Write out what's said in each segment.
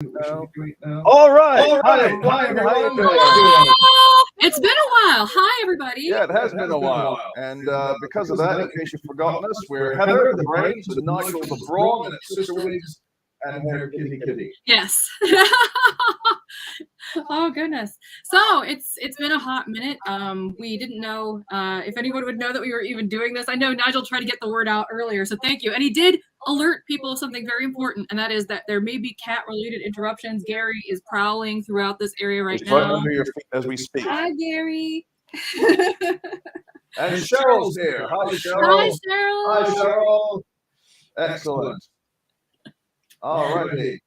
All right. Hi, everyone. How you doing? It's been a while. Hi, everybody. Yeah, it has been a while. And because of that, in case you've forgotten us, we're Heather, the Brains, and Nigel, the Brawn, and Sister Wigs, and her kitty. Yes. Oh goodness. So it's been a hot minute. We didn't know if anyone would know that we were even doing this. I know Nigel tried to get the word out earlier, so thank you. And he did alert people of something very important, and that is that there may be cat-related interruptions. Gary is prowling throughout this area right now. Under your feet as we speak. Hi, Gary. And Cheryl's here. Hi, Cheryl. Hi, Cheryl. Hi, Cheryl. Excellent. All righty.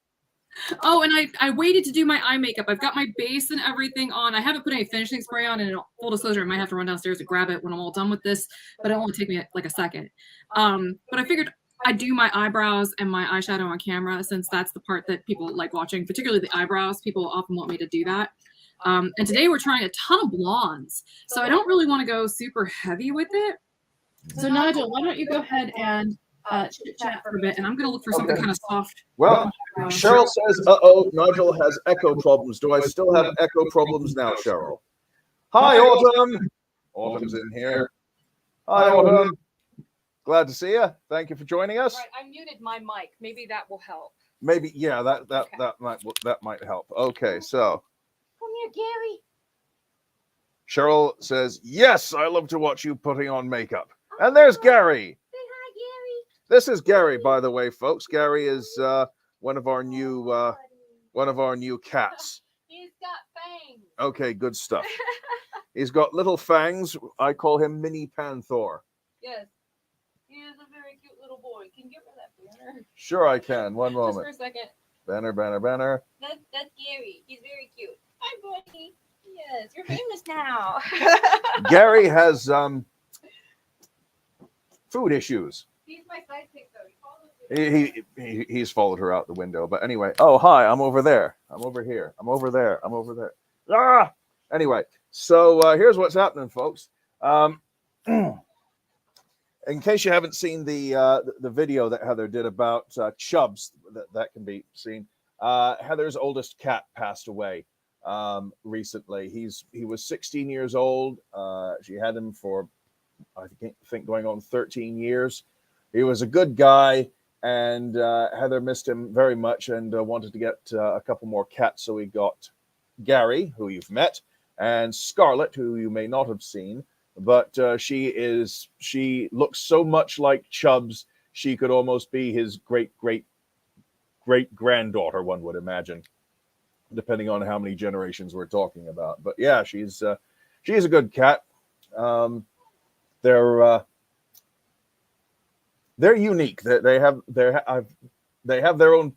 Oh, and I waited to do my eye makeup. I've got my base and everything on. I haven't put any finishing spray on, and full disclosure, I might have to run downstairs to grab it when I'm all done with this, but it'll only take me like a second. But I figured I'd do my eyebrows and my eyeshadow on camera, since that's the part that people like watching, particularly the eyebrows. People often want me to do that. And today we're trying a ton of blondes, so I don't really want to go super heavy with it. So Nigel, why don't you go ahead and chit chat for a bit, and I'm going to look for something kind of soft. Well, Cheryl says, Nigel has echo problems. Do I still have echo problems now, Cheryl? Hi, Autumn. Autumn's in here. Hi, Autumn. Glad to see you. Thank you for joining us. Right, I muted my mic. Maybe that will help. Maybe, yeah, that might help. Okay, so. Come here, Gary. Cheryl says, yes, I love to watch you putting on makeup. And there's Gary. Say hi, Gary. This is Gary, by the way, folks. Gary is one of our new cats. He's got fangs. Okay, good stuff. He's got little fangs. I call him Mini Panther. Yes. He is a very cute little boy. Can you give her that banner? Sure, I can. One moment. Just for a second. Banner. That's Gary. He's very cute. Hi, buddy. Yes, you're famous now. Gary has food issues. He's my sidekick, though. He's followed her out the window. But anyway, oh, hi, I'm over there. I'm over here. I'm over there. I'm over there. Ah! Anyway, so here's what's happening, folks. In case you haven't seen the video that Heather did about chubs, that can be seen. Heather's oldest cat passed away recently. He was 16 years old. She had him for, I think, going on 13 years. He was a good guy, and Heather missed him very much and wanted to get a couple more cats. So we got Gary, who you've met, and Scarlett, who you may not have seen. But she looks so much like Chubbs, she could almost be his great granddaughter, one would imagine, depending on how many generations we're talking about. But yeah, she's a good cat. They're unique. They have their own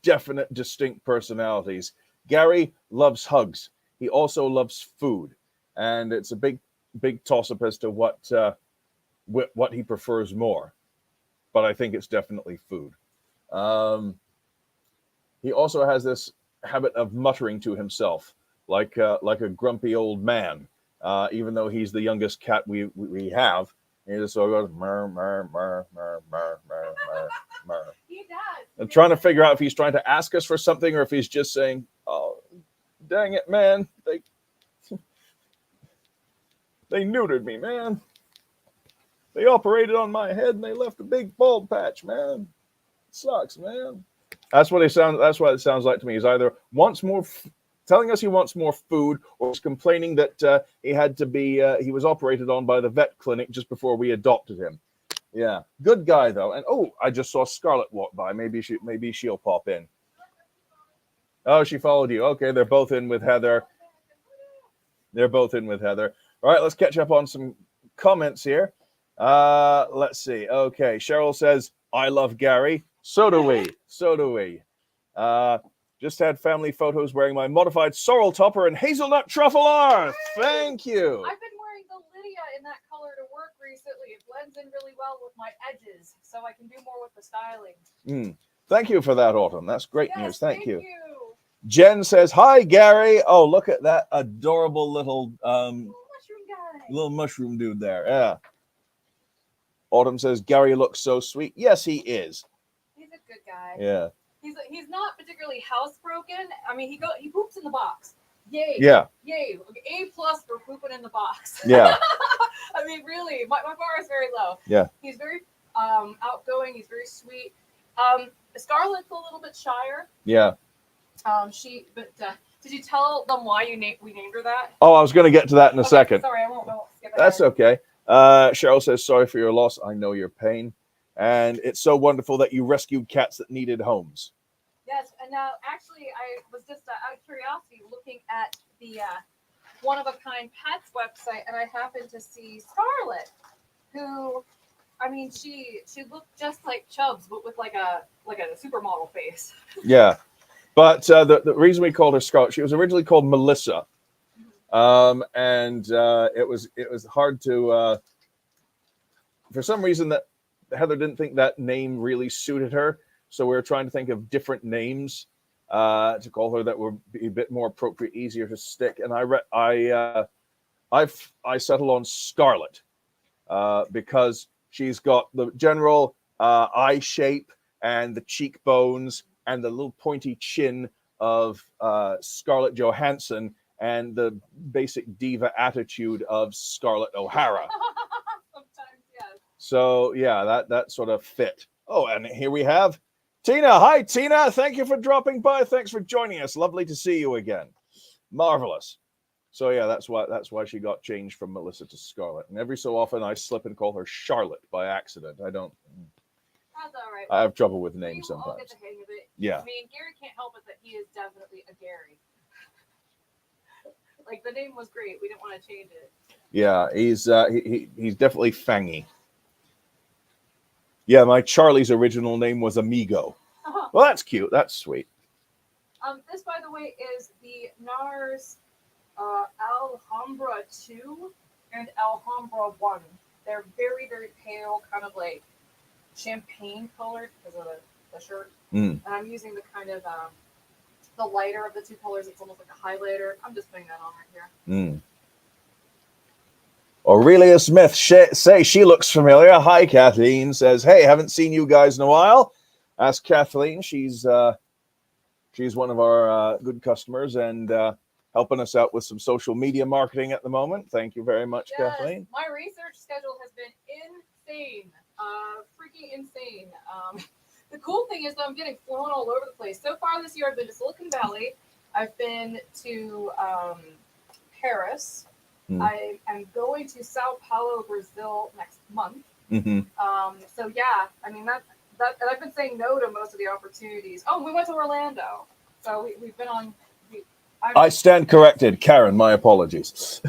definite, distinct personalities. Gary loves hugs. He also loves food, and it's a big toss-up as to what he prefers more. But I think it's definitely food. He also has this habit of muttering to himself, like a grumpy old man. Even though he's the youngest cat we have, he just sort of goes murr, murr, murr, murr, murr, murr, murr, murr. He does. I'm trying to figure out if he's trying to ask us for something or if he's just saying, "Oh, dang it, man! They neutered me, man. They operated on my head and they left a big bald patch, man. It sucks, man." That's what it sounds like to me. He's either wants more, telling us he wants more food, or he's complaining that he was operated on by the vet clinic just before we adopted him. Yeah, good guy though. And oh, I just saw Scarlett walk by. Maybe she'll pop in. Oh, she followed you. Okay, they're both in with Heather. All right, let's catch up on some comments here. Let's see. Okay, Cheryl says, I love Gary. So do we. Just had family photos wearing my modified sorrel topper and hazelnut truffle R. Thank you. I've been wearing the Lydia in that color to work recently. It blends in really well with my edges, so I can do more with the styling. Thank you for that, Autumn. That's great news. Thank you. you. Jen says, hi, Gary. Oh, look at that adorable little mushroom dude there. Yeah. Autumn says, Gary looks so sweet. Yes, he is. He's a good guy. Yeah. He's not particularly housebroken. I mean, he poops in the box. Yay. Yeah. Yay. A+ for pooping in the box. Yeah. I mean, really, my bar is very low. Yeah. He's very outgoing. He's very sweet. Scarlett's a little bit shyer. Yeah. Did you tell them why we named her that? Oh, I was going to get to that in a second. Sorry, I won't skip ahead. That's okay. Cheryl says, sorry for your loss. I know your pain. And it's so wonderful that you rescued cats that needed homes. Yes, and now actually I was just out of curiosity looking at the One of a Kind Pets website, and I happened to see Scarlett, who, I mean, she looked just like Chubbs, but with like a supermodel face. Yeah. But the reason we called her Scarlett, she was originally called Melissa. And it was hard to, for some reason that Heather didn't think that name really suited her. So we were trying to think of different names to call her that would be a bit more appropriate, easier to stick. And I settled on Scarlett because she's got the general eye shape and the cheekbones and the little pointy chin of Scarlett Johansson and the basic diva attitude of Scarlett O'Hara. Sometimes, yes. So yeah, that sort of fit. Oh, and here we have Tina. Hi, Tina. Thank you for dropping by. Thanks for joining us. Lovely to see you again. Marvelous. So yeah, that's why she got changed from Melissa to Scarlett. And every so often I slip and call her Charlotte by accident. That's all right. I have trouble with names We'll all sometimes. get the hang of it. Yeah. I mean, Gary can't help it that he is definitely a Gary. Like, the name was great. We didn't want to change it. Yeah, he's definitely fangy. Yeah, my Charlie's original name was Amigo. Well, that's cute. That's sweet. This, by the way, is the NARS Alhambra 2 and Alhambra 1. They're very, very pale, kind of like champagne colored because of the shirt. And I'm using the kind of the lighter of the two colors. It's almost like a highlighter. I'm just putting that on right here. Aurelia Smith say she looks familiar. Hi, Kathleen says, hey, haven't seen you guys in a while. Ask Kathleen. She's one of our good customers and helping us out with some social media marketing at the moment. Thank you very much, Yes, Kathleen. my research schedule has been insane, freaking insane. The cool thing is that I'm getting flown all over the place. So far this year, I've been to Silicon Valley. I've been to Paris. I am going to Sao Paulo, Brazil next month. So yeah, I mean that and I've been saying no to most of the opportunities. Oh, we went to Orlando. So we've been on. I stand corrected, Karen. My apologies.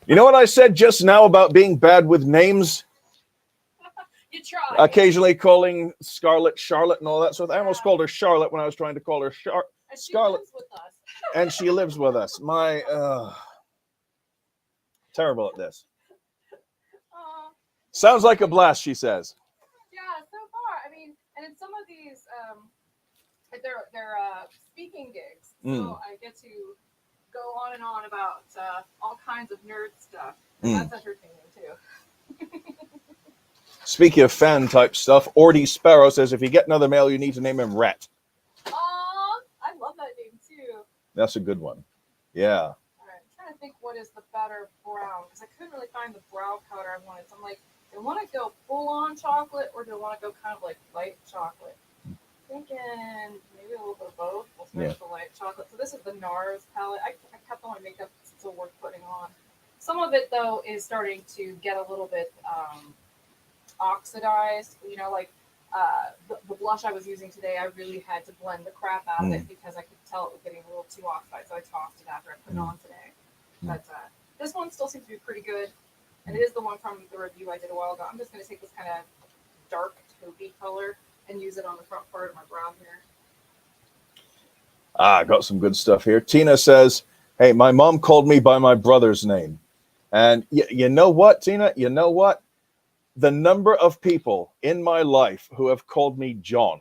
You know what I said just now about being bad with names? You try. Occasionally calling Scarlett Charlotte and all that sort of thing. I almost called her Charlotte when I was trying to call her Scarlett. Lives with us. And she lives with us. My terrible at this. Sounds like a blast, she says. Yeah, so far. I mean, and in some of these, they're speaking gigs, so I get to go on and on about all kinds of nerd stuff. And that's entertaining too. Speaking of fan type stuff, Ordy Sparrow says if you get another male, you need to name him Rhett. I love that name too. That's a good one. Yeah. All right, I'm trying to think what is the better brown because I couldn't really find the brow color I wanted. So I'm like, do I want to go full on chocolate or do I want to go kind of like light chocolate? Thinking maybe a little bit of both. We'll start with the light chocolate. So this is the NARS palette. I kept all my makeup. It's still worth putting on. Some of it though is starting to get a little bit oxidized. You know, like the blush I was using today, I really had to blend the crap out of it because I could tell it was getting a little too oxidized. So I tossed it after I put it on today. But this one still seems to be pretty good. And it is the one from the review I did a while ago. I'm just going to take this kind of dark taupey color and use it on the front part of my brow here. I got some good stuff here. Tina says, hey, my mom called me by my brother's name. And you know what, Tina? You know what? The number of people in my life who have called me John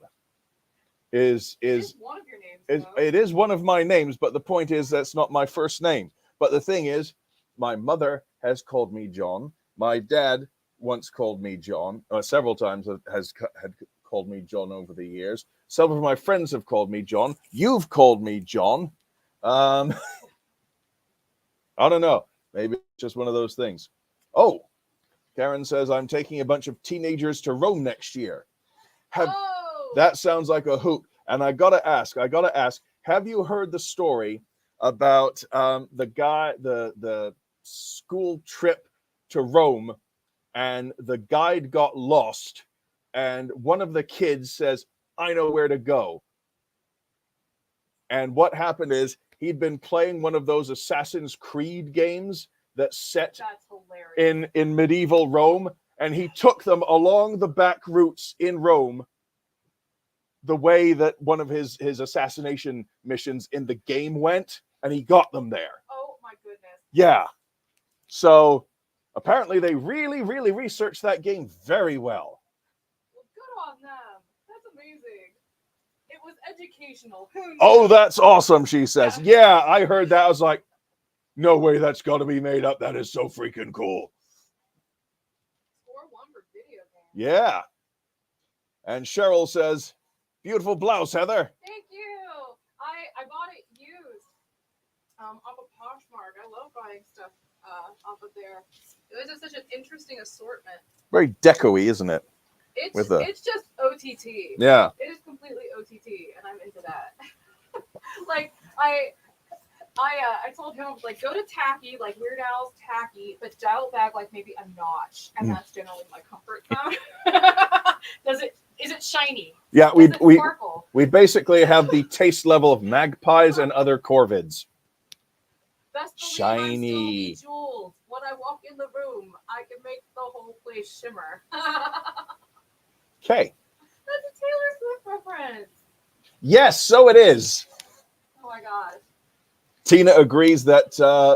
is one of your names. It is one of my names, but the point is that's not my first name. But the thing is, my mother has called me John. My dad once called me John. Several times had called me John over the years. Several of my friends have called me John. You've called me John. I don't know. Maybe it's just one of those things. Oh, Karen says, I'm taking a bunch of teenagers to Rome next year. That sounds like a hoot. And I gotta ask, have you heard the story about the school trip to Rome, and the guide got lost, and one of the kids says, I know where to go. And what happened is he'd been playing one of those Assassin's Creed games that's set in medieval Rome, and he took them along the back routes in Rome, the way that one of his assassination missions in the game went, and he got them there. Oh my goodness. Yeah. So apparently they really, really researched that game very well. Well, good on them. That's amazing. It was educational. Oh, that's awesome, she says. Yeah, I heard that. I was like, no way, that's got to be made up. That is so freaking cool. Score 1 for video games. Yeah. And Cheryl says, beautiful blouse, Heather. Thank you. I bought it used off of Poshmark. I love buying stuff off of there. It was just such an interesting assortment. Very deco-y, isn't it? It's just OTT. Yeah. It is completely OTT, and I'm into that. Like I told him, like, go to tacky, like Weird Al's tacky, but dial it back like maybe a notch, and that's generally my comfort zone. Is it shiny? Yeah, Sparkle? we basically have the taste level of magpies and other corvids. Best believe shiny. I'm still bejeweled. When I walk in the room, I can make the whole place shimmer. Okay. That's a Taylor Swift reference. Yes, so it is. Oh my gosh. Tina agrees that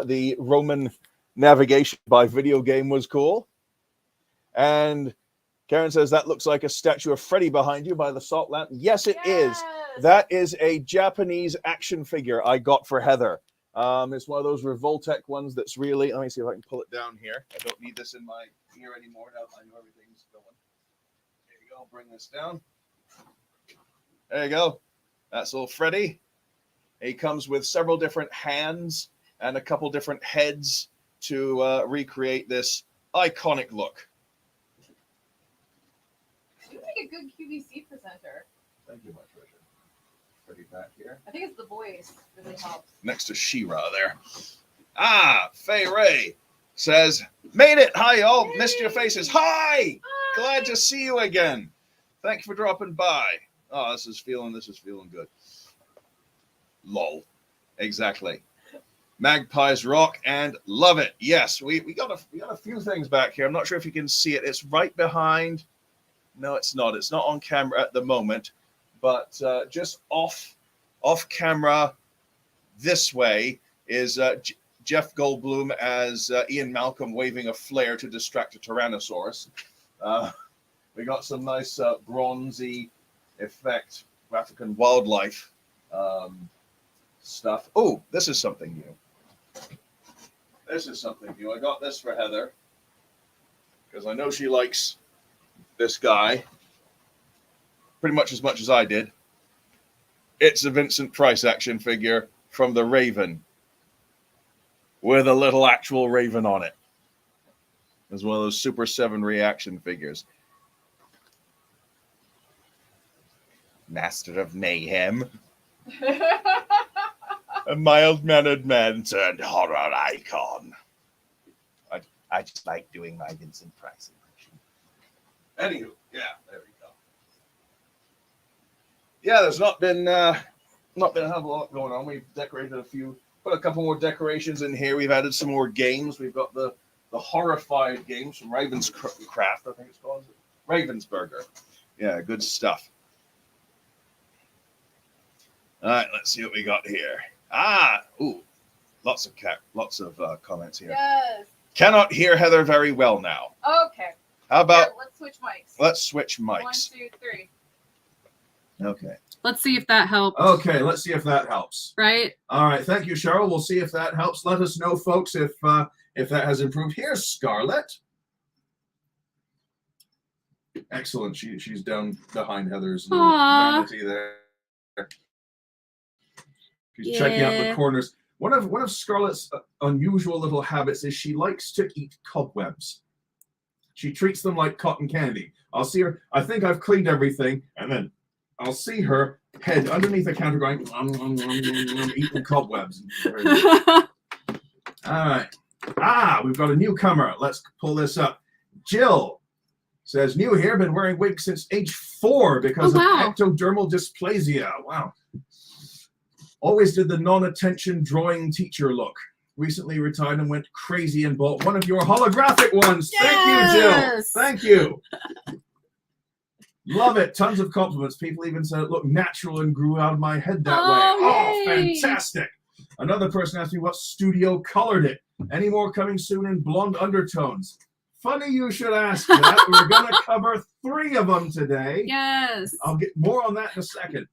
the Roman navigation by video game was cool. And Karen says that looks like a statue of Freddy behind you by the salt lamp. Yes, it is. That is a Japanese action figure I got for Heather. It's one of those Revoltech ones that's really, let me see if I can pull it down here. I don't need this in my ear anymore now that I know everything's going. There you go, I'll bring this down. There you go. That's little Freddy. He comes with several different hands and a couple different heads to recreate this iconic look. You make a good QVC presenter. Thank you, my treasure. Pretty back here. I think it's the voice that really helps. Next to She-Ra there. Ah, Faye Ray says, made it. Hi, y'all. Yay. Missed your faces. Hi. Hi. Glad to see you again. Thank you for dropping by. Oh, this is feeling good. Lol. Exactly. Magpies rock and love it. Yes, we got a few things back here. I'm not sure if you can see it. It's right behind. No, it's not. It's not on camera at the moment, but just off camera this way is Jeff Goldblum as Ian Malcolm waving a flare to distract a Tyrannosaurus. We got some nice bronzy effect African wildlife stuff. Oh, this is something new. I got this for Heather because I know she likes this guy pretty much as I did. It's a Vincent Price action figure from the Raven with a little actual raven on it. It's one of those Super 7 reaction figures. Master of Mayhem. A mild-mannered man turned horror icon. I just like doing my Vincent Price impression. Anywho, yeah, there we go. Yeah, there's not been a hell of a lot going on. We've decorated put a couple more decorations in here. We've added some more games. We've got the horrified games from Ravenscraft, I think it's called. Ravensburger. Yeah, good stuff. All right, let's see what we got here. Lots of comments here. Yes. Cannot hear Heather very well now. Okay. How about let's switch mics. Let's switch mics. 1, 2, 3. Okay. Let's see if that helps. Okay, let's see if that helps. Right? All right, thank you, Cheryl. We'll see if that helps. Let us know, folks, if that has improved. Here's Scarlett. Excellent. She's down behind Heather's Aw. vanity there. She's checking out the corners. One of Scarlett's unusual little habits is she likes to eat cobwebs. She treats them like cotton candy. I'll see her. I think I've cleaned everything, and then I'll see her head underneath the counter going, eating cobwebs. All right. We've got a newcomer. Let's pull this up. Jill says, new here, been wearing wigs since age 4 because of ectodermal dysplasia. Wow. Always did the non-attention drawing teacher look. Recently retired and went crazy and bought one of your holographic ones. Yes! Thank you, Jill. Thank you. Love it. Tons of compliments. People even said it looked natural and grew out of my head that way. Oh, fantastic. Another person asked me what studio colored it. Any more coming soon in blonde undertones? Funny you should ask that. We're going to cover 3 of them today. Yes. I'll get more on that in a second.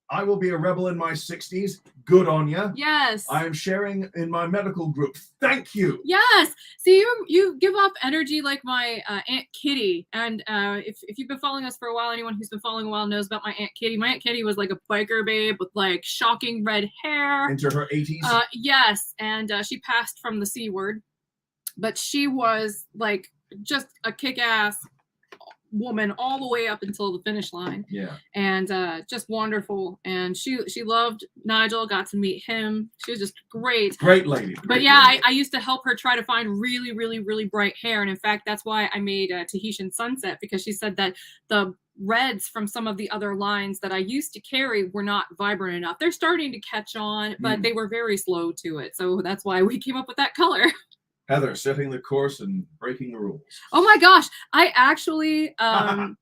I will be a rebel in my 60s. Good on you. Yes. I am sharing in my medical group. Thank you. Yes. See, you give off energy like my Aunt Kitty. And if you've been following us for a while, anyone who's been following a while knows about my Aunt Kitty. My Aunt Kitty was like a biker babe with like shocking red hair. Into her 80s? Yes. And she passed from the C word. But she was like just a kick-ass woman all the way up until the finish line. Yeah. And just wonderful. And she loved Nigel, got to meet him. She was just great. Great lady. But yeah, I used to help her try to find really, really, really bright hair. And in fact, that's why I made Tahitian Sunset, because she said that the reds from some of the other lines that I used to carry were not vibrant enough. They're starting to catch on, but they were very slow to it. So that's why we came up with that color. Heather, setting the course and breaking the rules. Oh my gosh. I actually, I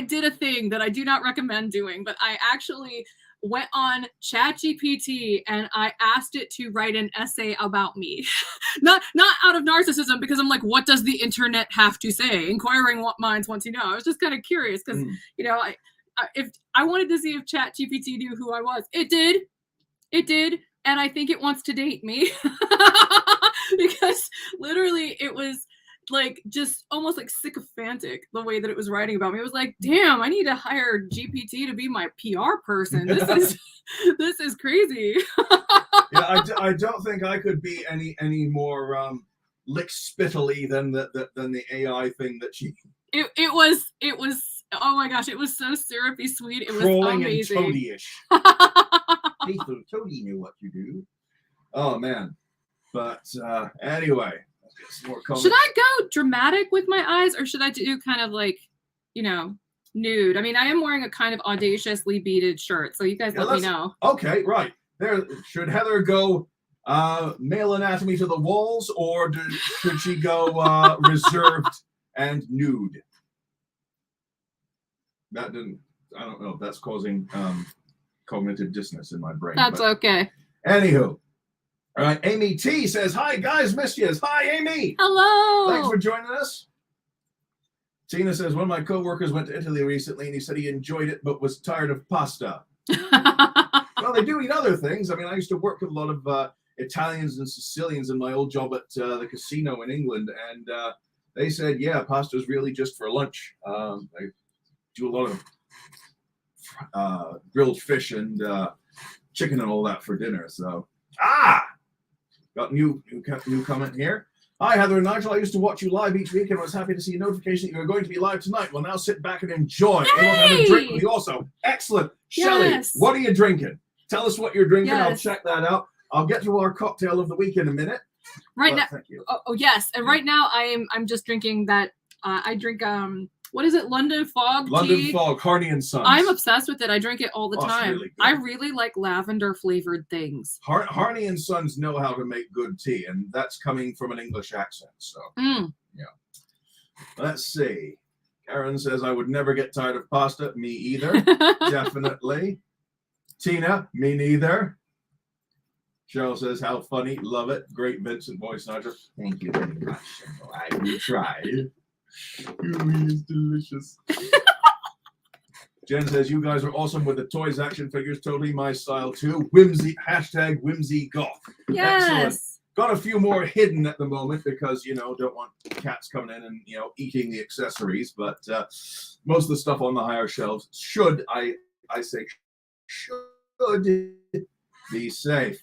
did a thing that I do not recommend doing, but I actually went on ChatGPT and I asked it to write an essay about me. not out of narcissism, because I'm like, what does the internet have to say? Inquiring minds want to know. I was just kind of curious because, you know, if I wanted to see if ChatGPT knew who I was. It did. And I think it wants to date me. Because literally it was like just almost like sycophantic the way that it was writing about me. It was like, damn, I need to hire GPT to be my PR person. This is crazy. Yeah, I don't think I could be any more lick-spittly than the AI thing that she. It was. Oh my gosh, it was so syrupy sweet. It was trolling amazing. And toady-ish. Faithful Toady knew what to do. Oh man. But anyway, let's get some more comments. Should I go dramatic with my eyes, or should I do kind of like, you know, nude? I mean, I am wearing a kind of audaciously beaded shirt, so you guys let me know. Okay, right. There, should Heather go male anatomy to the walls, or should she go reserved and nude? That didn't. I don't know if that's causing cognitive dissonance in my brain. That's okay. Anywho. All right, Amy T says, hi, guys, missed you. Hi, Amy. Hello. Thanks for joining us. Tina says, one of my co-workers went to Italy recently, and he said he enjoyed it, but was tired of pasta. Well, they do eat other things. I mean, I used to work with a lot of Italians and Sicilians in my old job at the casino in England, and they said, yeah, pasta is really just for lunch. They do a lot of grilled fish and chicken and all that for dinner. So, got new comment here. Hi, Heather and Nigel. I used to watch you live each week and was happy to see a notification that you were going to be live tonight. Well, now sit back and enjoy. Hey! Able to have a drink with you also. Excellent. Yes. Shelley, what are you drinking? Tell us what you're drinking. Yes. I'll check that out. I'll get to our cocktail of the week in a minute. Right now. Thank you. Oh yes, and right now I'm just drinking that. I drink what is it? London Fog tea. Fog, Harney and Sons. I'm obsessed with it. I drink it all the time. Really good. I really like lavender flavored things. Harney and Sons know how to make good tea, and that's coming from an English accent. So, yeah. Let's see. Karen says, I would never get tired of pasta. Me either. Definitely. Tina, me neither. Cheryl says, how funny. Love it. Great Vincent voice, Nigel. Thank you very much. I will try. It's delicious. Jen says, you guys are awesome with the toys, action figures. Totally my style too. Whimsy, #whimsygoth. Yes. Excellent. got a few more hidden at the moment because, you know, don't want cats coming in and, you know, eating the accessories. But most of the stuff on the higher shelves should, I say, should be safe.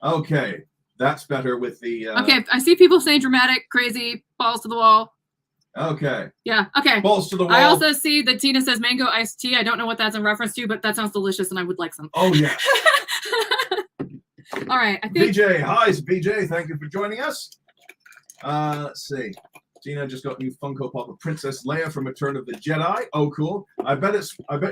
Okay, that's better with the... Okay, I see people saying dramatic, crazy, balls to the wall. Okay. Yeah, okay. Balls to the wall. I also see that Tina says mango iced tea. I don't know what that's in reference to, but that sounds delicious and I would like some. Oh, yeah. All right, I think... BJ, hi, BJ. Thank you for joining us. Let's see. Tina just got new Funko Pop of Princess Leia from Return of the Jedi. Oh, cool. I bet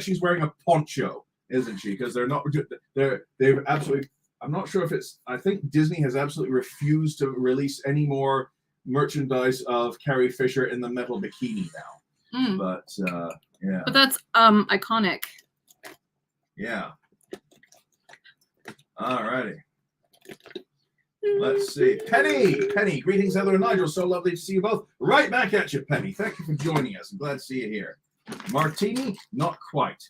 she's wearing a poncho, isn't she? Because they've absolutely... I'm not sure if it's... I think Disney has absolutely refused to release any more merchandise of Carrie Fisher in the metal bikini now. But yeah. But that's iconic. Yeah. All righty. Let's see. Penny, greetings, Heather and Nigel. So lovely to see you both. Right back at you, Penny. Thank you for joining us. I'm glad to see you here. Martini, not quite.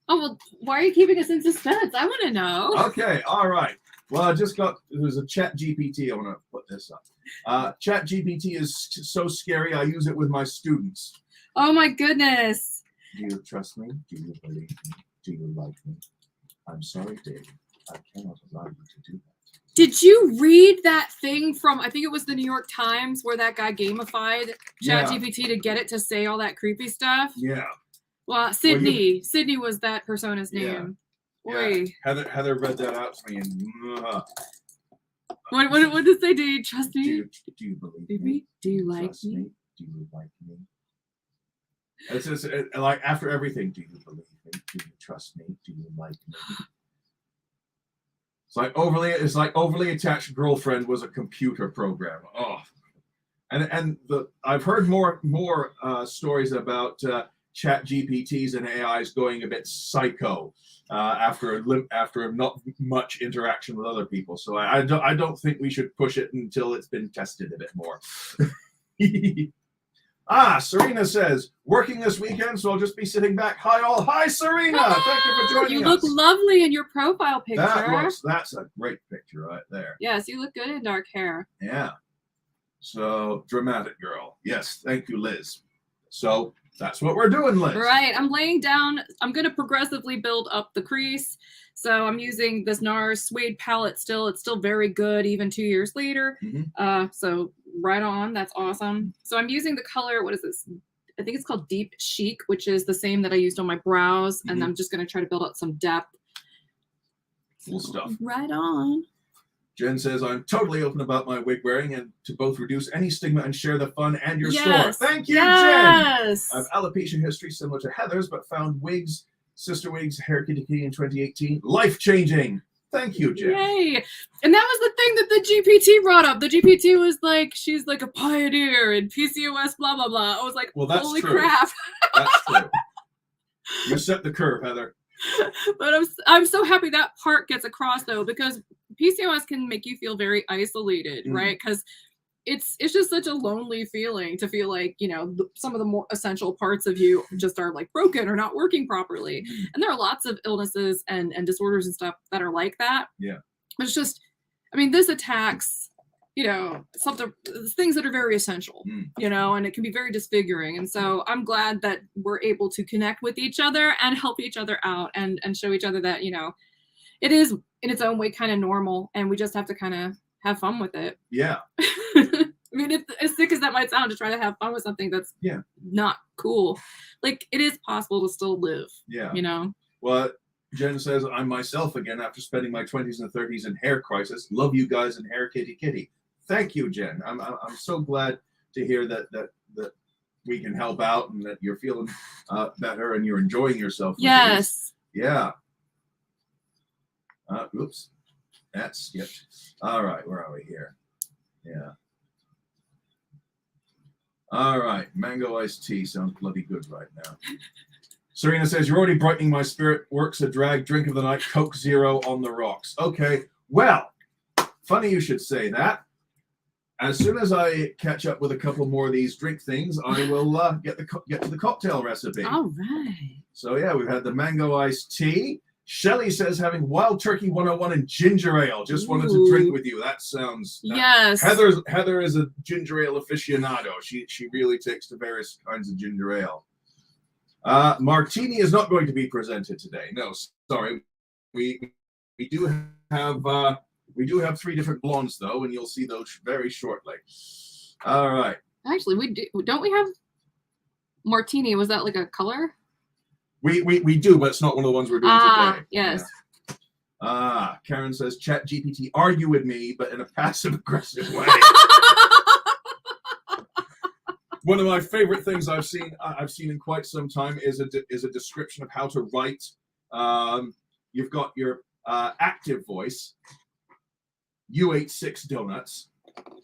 Oh, well, why are you keeping us in suspense? I want to know. Okay, all right. Well, I just got, there's a chat GPT. I want to put this up. Chat GPT is so scary, I use it with my students. Oh, my goodness. Do you trust me? Do you believe me? Do you like me? I'm sorry, Dave. I cannot allow you to do that. Did you read that thing from, I think it was the New York Times, where that guy gamified ChatGPT to get it to say all that creepy stuff? Yeah. Well, Sydney. Sydney was that persona's name. Yeah. Heather read that out to me. And, what did it say? Do you trust me? Do you believe me? Do you like me? Do you like me? It's just, like after everything, do you believe me? Do you trust me? Do you like me? It's like overly attached girlfriend was a computer program. Oh, and I've heard more stories about chat GPTs and AIs going a bit psycho after not much interaction with other people. So I don't think we should push it until it's been tested a bit more. Serena says, working this weekend, so I'll just be sitting back. Hi all. Hi, Serena. Hello! Thank you for joining us. You look lovely in your profile picture. That's a great picture right there. Yes, you look good in dark hair. Yeah. So, dramatic girl. Yes, thank you, Liz. So, that's what we're doing, Liz. Right. I'm laying down. I'm going to progressively build up the crease. So I'm using this NARS suede palette still. It's still very good even 2 years later. So right on. That's awesome. So I'm using the color, what is this? I think it's called Deep Chic, which is the same that I used on my brows. And I'm just going to try to build up some depth. Cool stuff. Right on. Jen says, I'm totally open about my wig wearing and to both reduce any stigma and share the fun and your store. Thank you, Jen. I have alopecia history similar to Heather's, but found Sister Wigs, Hair Kitty Kitty in 2018. Life-changing. Thank you, Jen. Yay. And that was the thing that the GPT brought up. The GPT was like, she's like a pioneer in PCOS, blah, blah, blah. I was like, well, that's holy true. Crap. That's true. You set the curve, Heather. But I'm so happy that part gets across, though, because PCOS can make you feel very isolated, right? Because it's just such a lonely feeling to feel like, you know, some of the more essential parts of you just are like broken or not working properly. And there are lots of illnesses and disorders and stuff that are like that. Yeah. But it's just, I mean, this attacks, you know, things that are very essential, you know, and it can be very disfiguring. And so I'm glad that we're able to connect with each other and help each other out and show each other that, you know, it is in its own way kind of normal and we just have to kind of have fun with it. Yeah. I mean, as sick as that might sound, to try to have fun with something that's not cool. Like, it is possible to still live. Yeah. You know? Well, Jen says, I'm myself again after spending my 20s and 30s in hair crisis. Love you guys in Hair Kitty Kitty. Thank you, Jen. I'm so glad to hear that we can help out and that you're feeling better and you're enjoying yourself. Yes. Yeah. Oops. That skipped. All right. Where are we here? Yeah. All right. Mango iced tea sounds bloody good right now. Serena says, you're already brightening my spirit. Works a drag. Drink of the night. Coke Zero on the rocks. Okay. Well, funny you should say that. As soon as I catch up with a couple more of these drink things, I will get to the cocktail recipe. All right. So, yeah, we've had the mango iced tea. Shelley says having Wild Turkey 101 and ginger ale. Just wanted to drink with you. That sounds. Yes. Heather is a ginger ale aficionado. She really takes to various kinds of ginger ale. Martini is not going to be presented today. No, sorry. We do have 3 different blondes though, and you'll see those very shortly. All right. Actually, don't we have Martini? Was that like a color? We do, but it's not one of the ones we're doing today. Yes. Yeah. Karen says, Chat GPT, argue with me, but in a passive-aggressive way. One of my favorite things I've seen in quite some time is a description of how to write. You've got your active voice. You ate 6 donuts.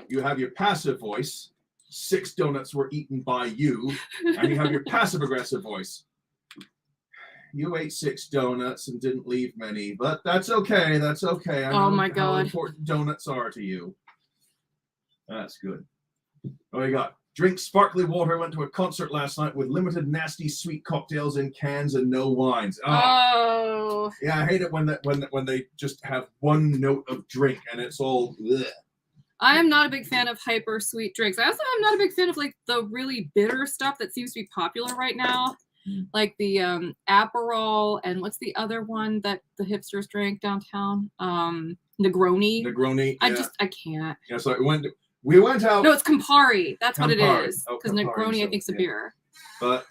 You have your passive voice. 6 donuts were eaten by you. And you have your passive-aggressive voice. You ate 6 donuts and didn't leave many, but that's okay. That's okay. I know my God. how important donuts are to you. That's good. What you got? Drink sparkling water. Went to a concert last night with limited nasty sweet cocktails in cans and no wines. Oh. Yeah, I hate it when they just have one note of drink and it's all. Bleh. I am not a big fan of hyper sweet drinks. I also am not a big fan of like the really bitter stuff that seems to be popular right now. Like the Aperol and what's the other one that the hipsters drink downtown? Negroni. Negroni. Yeah. I can't. Yeah, so we went out. No, it's Campari. That's what it is. Oh, Because Negroni, so, I think, is a beer. But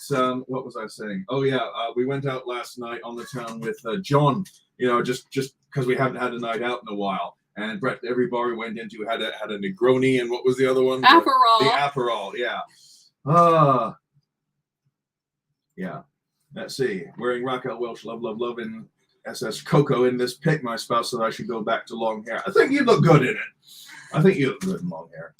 what was I saying? Oh yeah, we went out last night on the town with John. You know, just because we haven't had a night out in a while. And Brett, every bar we went into had a Negroni, and what was the other one? Aperol. The Aperol, yeah. Yeah. Let's see. Wearing Raquel Welch, love in SS Coco in this pic. My spouse said I should go back to long hair. I think you look good in it. I think you look good in long hair.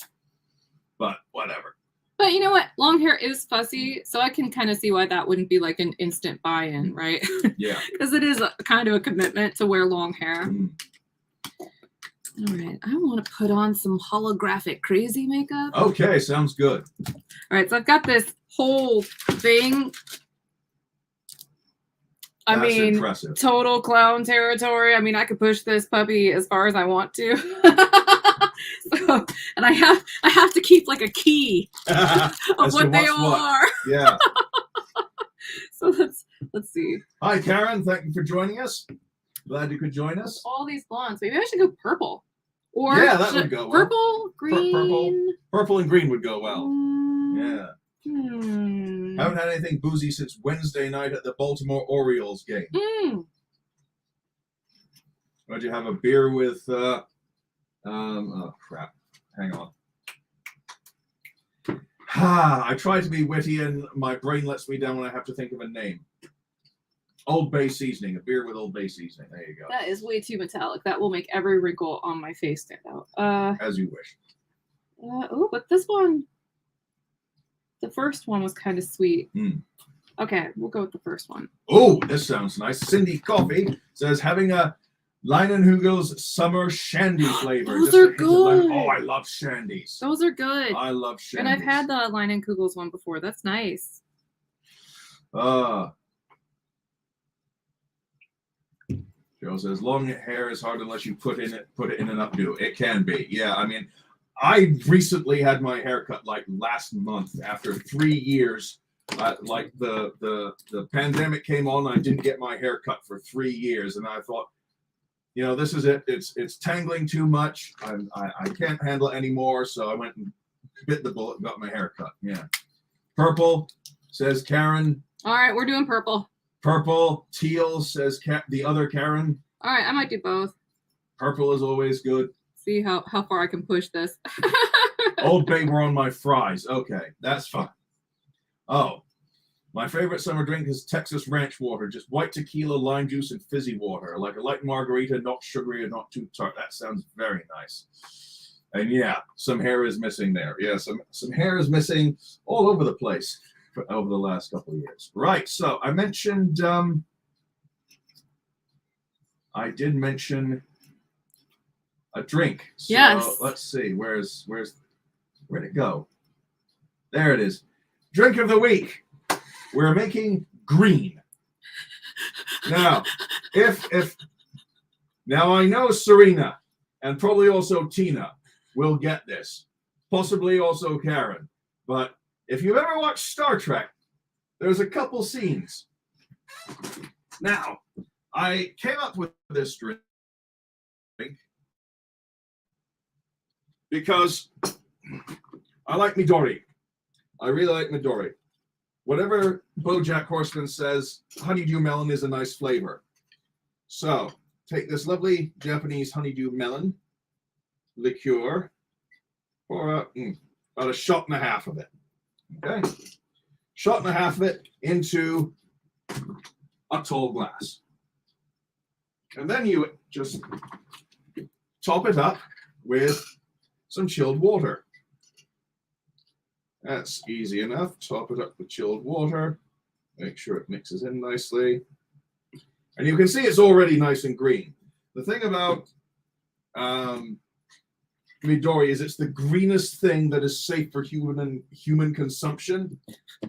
But whatever. But you know what? Long hair is fussy, so I can kind of see why that wouldn't be like an instant buy-in, right? Yeah. Because it is kind of a commitment to wear long hair. Mm. All right. I want to put on some holographic crazy makeup. Okay, sounds good. All right. So I've got this whole thing. That's I mean, impressive. Total clown territory. I mean, I could push this puppy as far as I want to. So, and I have to keep like a key of what they all are. Yeah. So let's see. Hi, Karen. Thank you for joining us. Glad you could join us. All these blondes. Maybe I should go purple. Or yeah, that would go well. Purple, green. Purple and green would go well. Yeah. Hmm. Haven't had anything boozy since Wednesday night at the Baltimore Orioles game. Would you have a beer with? Oh crap! Hang on. I try to be witty, and my brain lets me down when I have to think of a name. Old Bay seasoning. A beer with Old Bay seasoning. There you go. That is way too metallic. That will make every wrinkle on my face stand out. As you wish. Oh, but this one. The first one was kind of sweet. Okay, we'll go with the first one. Oh, this sounds nice. Cindy Coffee says having a Leinenhugel's summer shandy flavor. Those are good. Oh, I love shandies. Those are good. I love shandies. And I've had the Leinenkugel's one before. That's nice. Joe says long hair is hard unless you put it in an updo. It can be. Yeah, I mean, I recently had my hair cut like last month after 3 years. Like the pandemic came on, I didn't get my hair cut for 3 years, and I thought, you know, this is it. It's tangling too much. I can't handle it anymore, so I went and bit the bullet and got my hair cut. Yeah. Purple, says Karen. All right, we're doing purple. Purple. Teal, says the other Karen. All right, I might do both. Purple is always good. See how far I can push this. Old Bay were on my fries. Okay, that's fine. Oh, my favorite summer drink is Texas Ranch water. Just white tequila, lime juice, and fizzy water. Like a light margarita, not sugary and not too tart. That sounds very nice. And yeah, some hair is missing there. Yeah, some hair is missing all over the place over the last couple of years. Right, so I mentioned, I did mention a drink. So yes. Let's see, where'd it go? There it is. Drink of the week. We're making green. Now, if now I know Serena and probably also Tina will get this, possibly also Karen. But if you've ever watched Star Trek, there's a couple scenes. Now, I came up with this drink because I like Midori. I really like Midori. Whatever BoJack Horseman says, honeydew melon is a nice flavor. So, take this lovely Japanese honeydew melon liqueur, pour about a shot and a half of it. Okay? Shot and a half of it into a tall glass. And then you just top it up with some chilled water. That's easy enough. Top it up with chilled water. Make sure it mixes in nicely. And you can see it's already nice and green. The thing about Midori is it's the greenest thing that is safe for human consumption.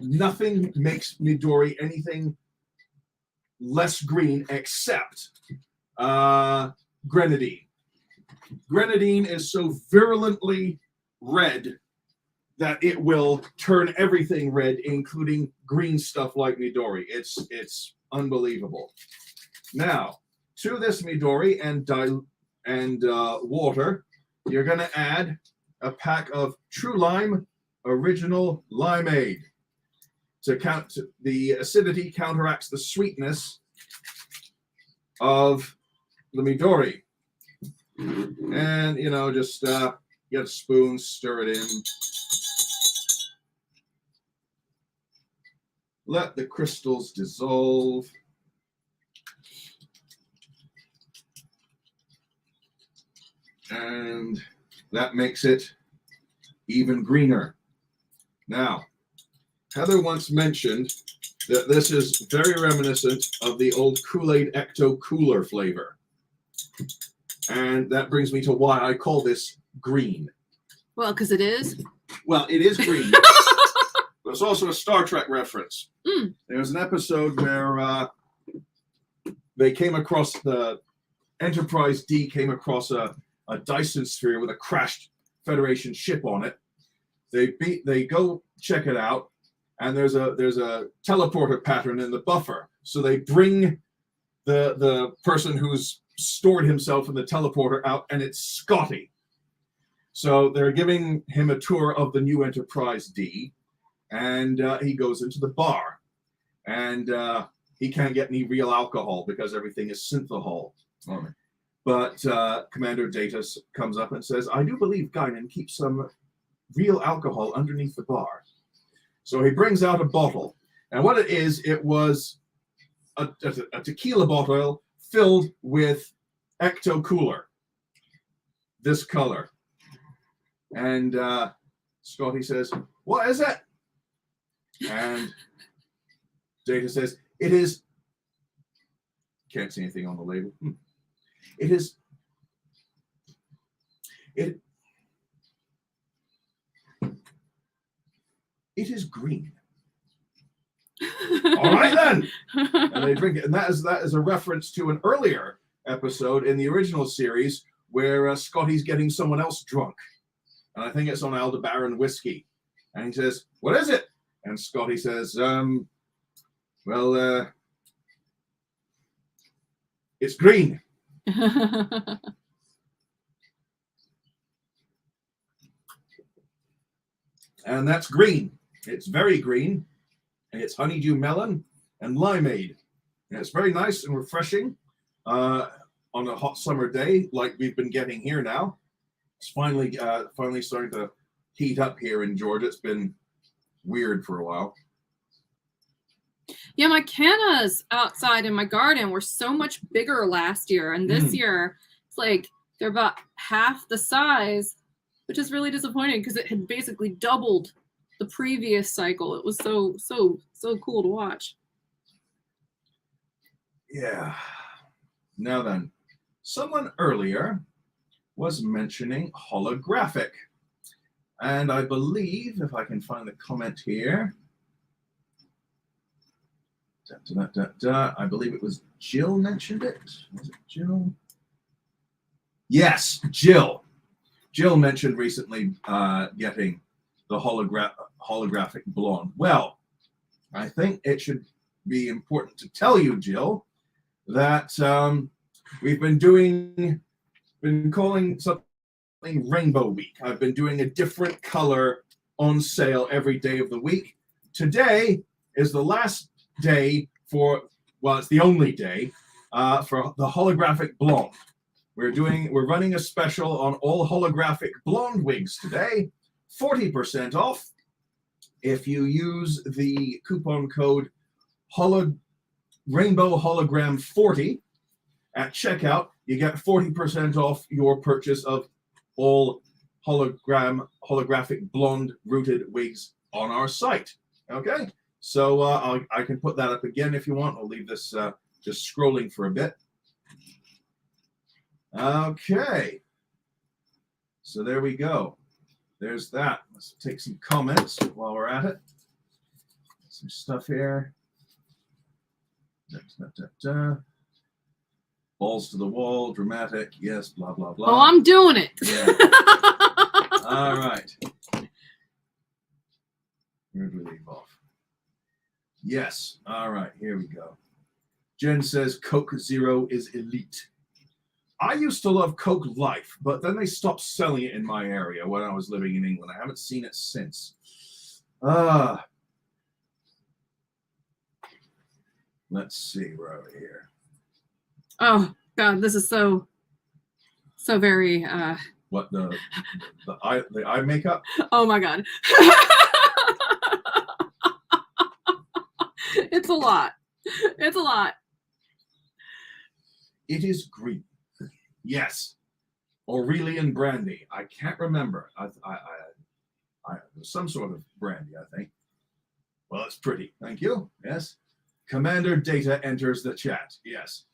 Nothing makes Midori anything less green except grenadine. Grenadine is so virulently red that it will turn everything red, including green stuff like Midori. It's unbelievable. Now, to this Midori and water, you're going to add a pack of True Lime Original Limeade. The acidity counteracts the sweetness of the Midori. And, just get a spoon, stir it in. Let the crystals dissolve. And that makes it even greener. Now, Heather once mentioned that this is very reminiscent of the old Kool-Aid Ecto Cooler flavor. And that brings me to why I call this green. Well, because it is. Well, it is green. But it's also a Star Trek reference. Mm. There was an episode where they came across the Enterprise D came across a Dyson sphere with a crashed Federation ship on it. They go check it out, and there's a teleporter pattern in the buffer. So they bring the person who's stored himself in the teleporter out, and it's Scotty. So they're giving him a tour of the new Enterprise D, and he goes into the bar, and he can't get any real alcohol because everything is synthahol. But Commander Data comes up and says, I do believe Guinan keeps some real alcohol underneath the bar. So he brings out a bottle. And what it was a tequila bottle filled with Ecto Cooler, this color. And Scotty says, what is it? And Data says, it is, can't see anything on the label. It is green. All right then. And they drink it. And that is a reference to an earlier episode in the original series where Scotty's getting someone else drunk. And I think it's on Aldebaran whiskey. And he says, what is it? And Scotty says, it's green. And that's green. It's very green. And it's honeydew melon and limeade. And it's very nice and refreshing on a hot summer day like we've been getting here now. It's finally starting to heat up here in Georgia. It's been weird for a while. Yeah, my cannas outside in my garden were so much bigger last year. And this year, it's like they're about half the size, which is really disappointing because it had basically doubled the previous cycle. It was so cool to watch. Yeah. Now then, someone earlier was mentioning holographic. And I believe, if I can find the comment here. I believe it was Jill mentioned it. Was it Jill? Yes, Jill. Jill mentioned recently getting the holographic blonde. Well, I think it should be important to tell you, Jill, that we've been calling something Rainbow Week. I've been doing a different color on sale every day of the week. Today is the last day it's the only day for the holographic blonde. We're running a special on all holographic blonde wigs today, 40% off. If you use the coupon code Rainbow Hologram 40 at checkout, you get 40% off your purchase of all holographic blonde rooted wigs on our site. Okay, so I can put that up again if you want. I'll leave this just scrolling for a bit. Okay, so there we go. There's that. Let's take some comments while we're at it. Some stuff here. Balls to the wall, dramatic, yes, blah, blah, blah. Oh, I'm doing it. Yeah. All right. Where do we leave off? Yes. All right, here we go. Jen says Coke Zero is elite. I used to love Coke Life, but then they stopped selling it in my area when I was living in England. I haven't seen it since. Let's see, we're over here. Oh God, this is so very. What the eye makeup? Oh my God, it's a lot. It's a lot. It is green. Yes, Aurelian brandy. I can't remember. I some sort of brandy, I think. Well, it's pretty. Thank you. Yes. Commander Data enters the chat. Yes.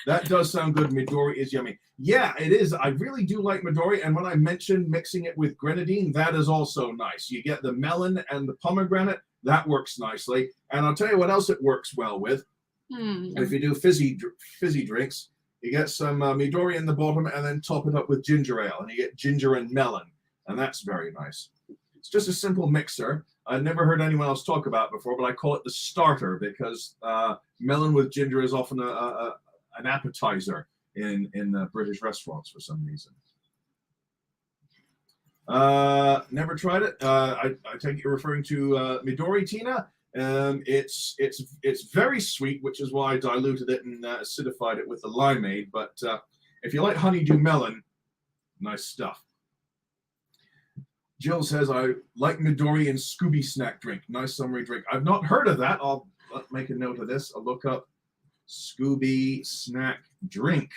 That does sound good. Midori is yummy. Yeah, it is. I really do like Midori. And when I mentioned mixing it with grenadine, that is also nice. You get the melon and the pomegranate. That works nicely. And I'll tell you what else it works well with. If you do fizzy drinks, you get some Midori in the bottom and then top it up with ginger ale. And you get ginger and melon. And that's very nice. It's just a simple mixer. I've never heard anyone else talk about it before, but I call it the starter because melon with ginger is often an appetizer in British restaurants for some reason. Never tried it. I take it you're referring to Midori, Tina. It's very sweet, which is why I diluted it and acidified it with the limeade. But if you like honeydew melon, nice stuff. Jill says, I like Midori and Scooby snack drink. Nice summery drink. I've not heard of that. I'll make a note of this. I'll look up Scooby snack drink.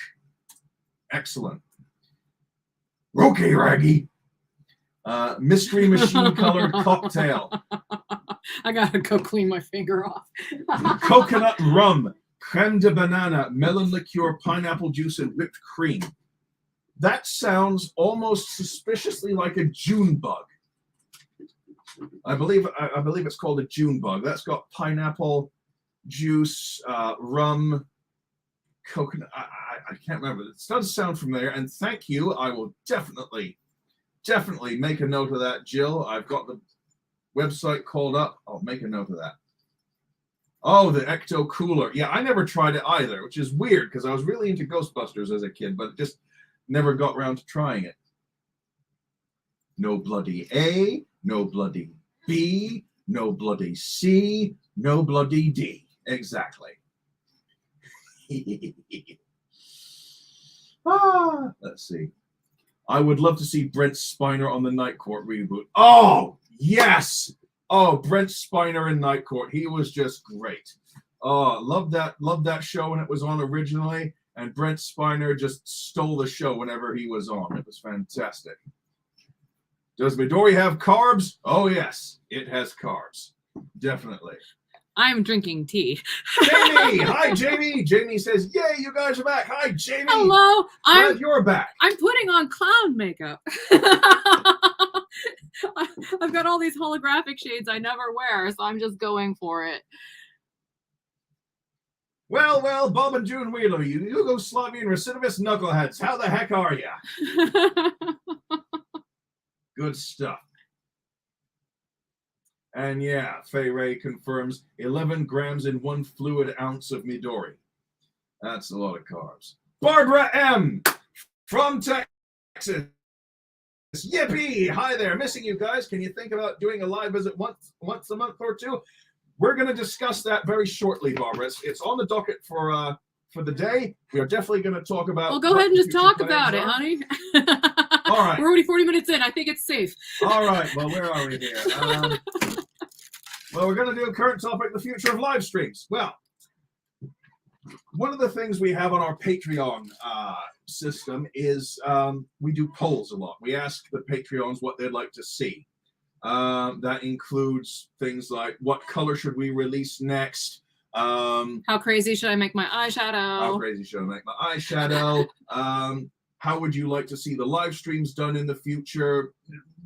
Excellent. Okay, Raggy. Mystery machine colored cocktail. I gotta go clean my finger off. Coconut rum, creme de banana, melon liqueur, pineapple juice, and whipped cream. That sounds almost suspiciously like a June bug. I believe it's called a June bug. That's got pineapple juice, rum, coconut. I can't remember. It does sound familiar. And thank you. I will definitely make a note of that, Jill. I've got the website called up. I'll make a note of that. Oh, the Ecto Cooler. Yeah, I never tried it either, which is weird because I was really into Ghostbusters as a kid, but it just never got around to trying it. No bloody A, no bloody B, no bloody C, no bloody D. Exactly. Let's see. I would love to see Brent Spiner on the Night Court reboot. Oh, yes. Oh, Brent Spiner in Night Court. He was just great. Oh, loved that show when it was on originally. And Brent Spiner just stole the show whenever he was on. It was fantastic. Does Midori have carbs? Oh, yes. It has carbs. Definitely. I'm drinking tea. Jamie! Hi, Jamie. Jamie says, yay, you guys are back. Hi, Jamie. Hello. Glad you're back. I'm putting on clown makeup. I've got all these holographic shades I never wear, so I'm just going for it. Well, well, Bob and June Wheeler, you Yugoslavian recidivist knuckleheads, how the heck are ya? Good stuff. And yeah, Fay Ray confirms 11 grams in 1 fluid ounce of Midori. That's a lot of carbs. Barbara M. from Texas. Yippee! Hi there, missing you guys. Can you think about doing a live visit once a month or two? We're going to discuss that very shortly, Barbara. It's on the docket for the day. We are definitely going to talk about. Well, go ahead and just talk about it, honey. All right. We're already 40 minutes in. I think it's safe. All right. Well, where are we here? Well, we're going to do a current topic: the future of live streams. Well, one of the things we have on our Patreon system is we do polls a lot. We ask the Patreons what they'd like to see. That includes things like what color should we release next? How crazy should I make my eyeshadow? How crazy should I make my eyeshadow? How would you like to see the live streams done in the future?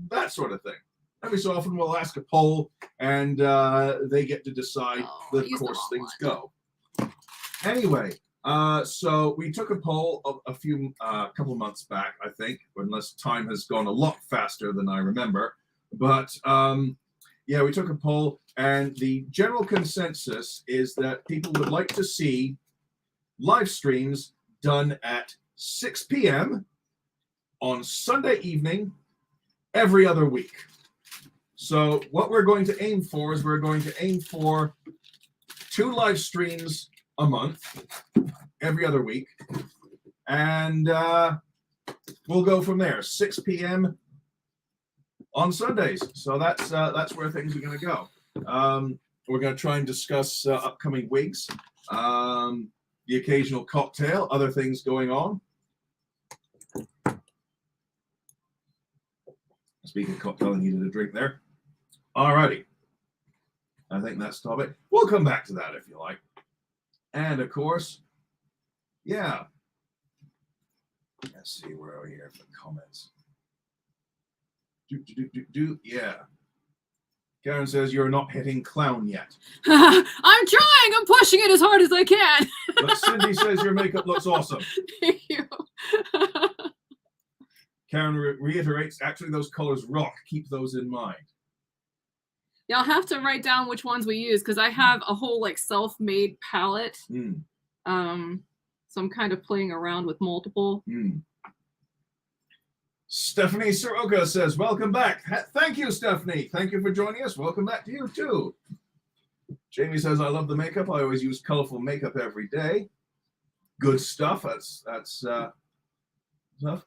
That sort of thing. Every so often we'll ask a poll and they get to decide the course things go. Anyway, so we took a poll a couple months back, I think, unless time has gone a lot faster than I remember. But yeah, we took a poll, and the general consensus is that people would like to see live streams done at 6 p.m. on Sunday evening every other week. So what we're going to aim for is we're going to aim for 2 live streams a month, every other week, and we'll go from there. 6 p.m. on Sundays. So that's where things are going to go. We're going to try and discuss upcoming wigs, the occasional cocktail, other things going on. Speaking of cocktail, I needed a drink there. Alrighty. I think that's the topic. We'll come back to that if you like. And of course, yeah. Let's see, where are we here for comments? Yeah. Karen says you're not hitting clown yet. I'm trying. I'm pushing it as hard as I can. But Cindy says your makeup looks awesome. Thank you. Karen reiterates, actually, those colors rock. Keep those in mind. Yeah, I'll have to write down which ones we use because I have a whole like self-made palette. So I'm kind of playing around with multiple. Stephanie Soroka says, welcome back. Thank you, Stephanie. Thank you for joining us. Welcome back to you, too. Jamie says, I love the makeup. I always use colorful makeup every day. Good stuff. That's stuff.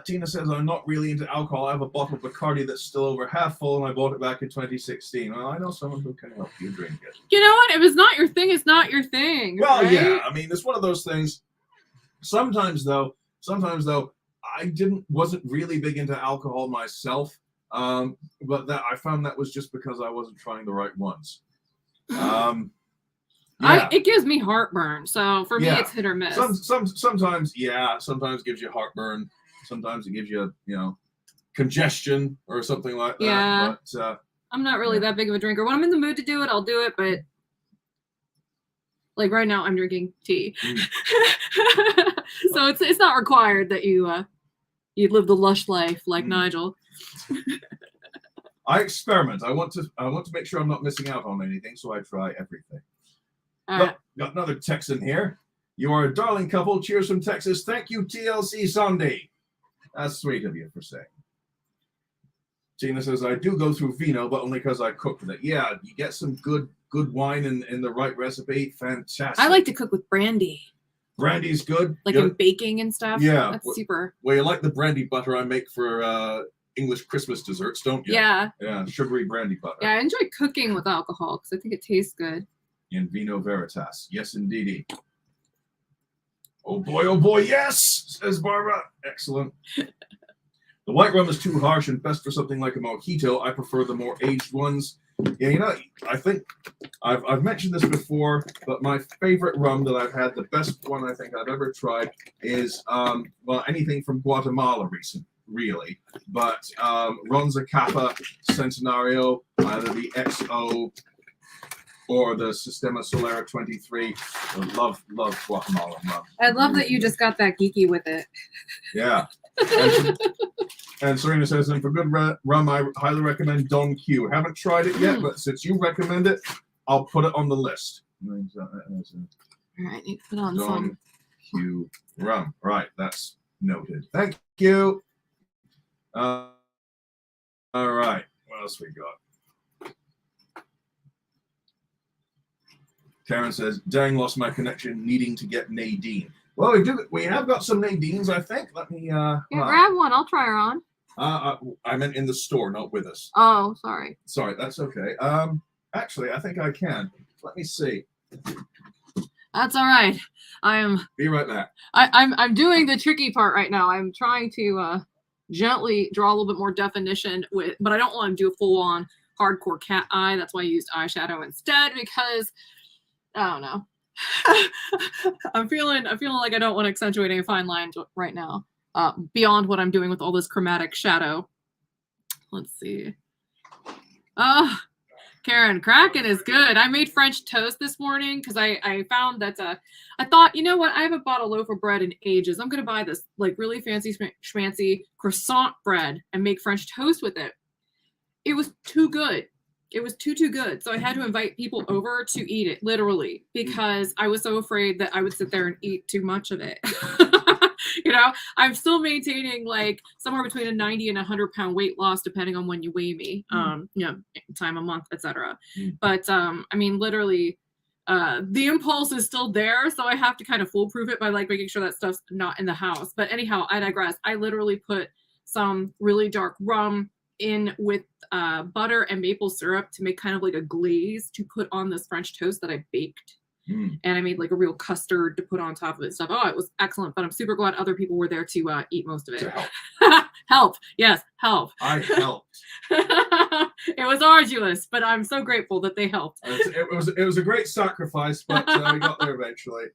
Tina says, I'm not really into alcohol. I have a bottle of Bacardi that's still over half full, and I bought it back in 2016. Well, I know someone who can help you drink it. You know what? If it's not your thing, it's not your thing. Well, right? yeah. I mean, it's one of those things. Sometimes though, I wasn't really big into alcohol myself, but that I found that was just because I wasn't trying the right ones. Yeah. It gives me heartburn, so for me it's hit or miss. Sometimes gives you heartburn. Sometimes it gives you congestion or something like that. Yeah. But I'm not really that big of a drinker. When I'm in the mood to do it, I'll do it. But like right now, I'm drinking tea, so it's not required that you live the lush life like Nigel. I experiment. I want to make sure I'm not missing out on anything, so I try everything. Got another Texan here. You are a darling couple. Cheers from Texas. Thank you, TLC Sunday. That's sweet of you for saying. Tina says, I do go through vino, but only because I cook with it. Yeah, you get some good wine in the right recipe. Fantastic. I like to cook with brandy. Brandy's good. Like in baking and stuff. Yeah. That's super. Well, you like the brandy butter I make for English Christmas desserts, don't you? Yeah. Yeah, sugary brandy butter. Yeah, I enjoy cooking with alcohol because I think it tastes good. In vino veritas. Yes, indeedy. Oh boy, yes, says Barbara. Excellent. The white rum is too harsh and best for something like a mojito. I prefer the more aged ones. Yeah, I think I've mentioned this before, but my favorite rum that I've had, the best one I think I've ever tried, is anything from Guatemala really. But Ron Zacapa Centenario, either the XO or the Sistema Solera 23. Love Guatemalan rum. I love that you just got that geeky with it. Yeah. And Serena says, and for good rum, I highly recommend Don Q. Haven't tried it yet, but since you recommend it, I'll put it on the list. All right, you put on Don some. Q rum. Right, that's noted. Thank you. All right, what else we got? Karen says, dang, lost my connection, needing to get Nadine. Well, we have got some Nadines, I think. Let me Grab one. I'll try her on. I meant in the store, not with us. Oh, sorry. Sorry, that's okay. Actually, I think I can. Let me see. That's all right. Be right back. I'm doing the tricky part right now. I'm trying to gently draw a little bit more definition but I don't want to do a full-on hardcore cat eye. That's why I used eyeshadow instead, because I don't know. I'm feeling like I don't want to accentuate any fine lines right now, beyond what I'm doing with all this chromatic shadow. Let's see. Karen, Kraken is good. I made French toast this morning because I found that I thought, you know what? I haven't bought a loaf of bread in ages. I'm gonna buy this like really fancy schmancy croissant bread and make French toast with it. It was too good. It was too good. So I had to invite people over to eat it, literally, because I was so afraid that I would sit there and eat too much of it. You know, I'm still maintaining like somewhere between a 90 and 100-pound weight loss, depending on when you weigh me, you know, time a month, etc. But I mean, literally, the impulse is still there. So I have to kind of foolproof it by like making sure that stuff's not in the house. But anyhow, I digress. I literally put some really dark rum in with butter and maple syrup to make kind of like a glaze to put on this French toast that I baked. And I made like a real custard to put on top of it stuff. Oh, it was excellent. But I'm super glad other people were there to eat most of it. Help. Help. Yes, help. I helped. It was arduous, but I'm so grateful that they helped. It was a great sacrifice, but we got there eventually.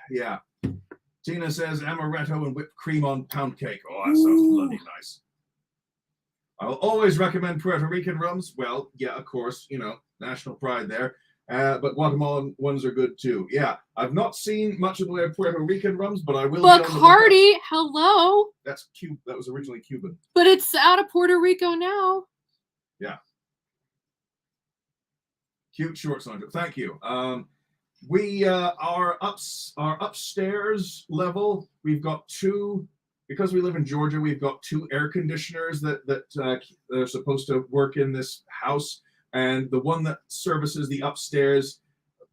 Yeah. Tina says amaretto and whipped cream on pound cake. Oh, that sounds bloody nice. I'll always recommend Puerto Rican rums. Well, yeah, of course, you know, national pride there. But Guatemalan ones are good too. Yeah, I've not seen much of the Puerto Rican rums, but I will. Bacardi, hello. That's Cuban. That was originally Cuban. But it's out of Puerto Rico now. Yeah. Cute short Sandra. Thank you. We our upstairs level. We've got two. Because we live in Georgia, we've got two air conditioners that are supposed to work in this house. And the one that services the upstairs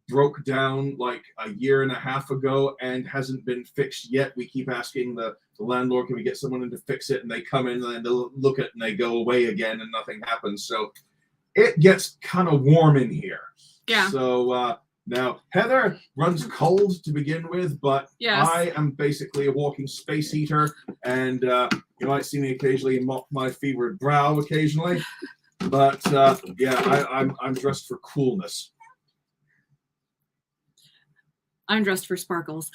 broke down like a year and a half ago and hasn't been fixed yet. We keep asking the landlord, can we get someone in to fix it? And they come in and they'll look at it and they go away again and nothing happens. So it gets kind of warm in here. Yeah. So now Heather runs cold to begin with, but yes. I am basically a walking space heater. And you might see me occasionally mop my fevered brow occasionally. But yeah, I'm dressed for coolness. I'm dressed for sparkles.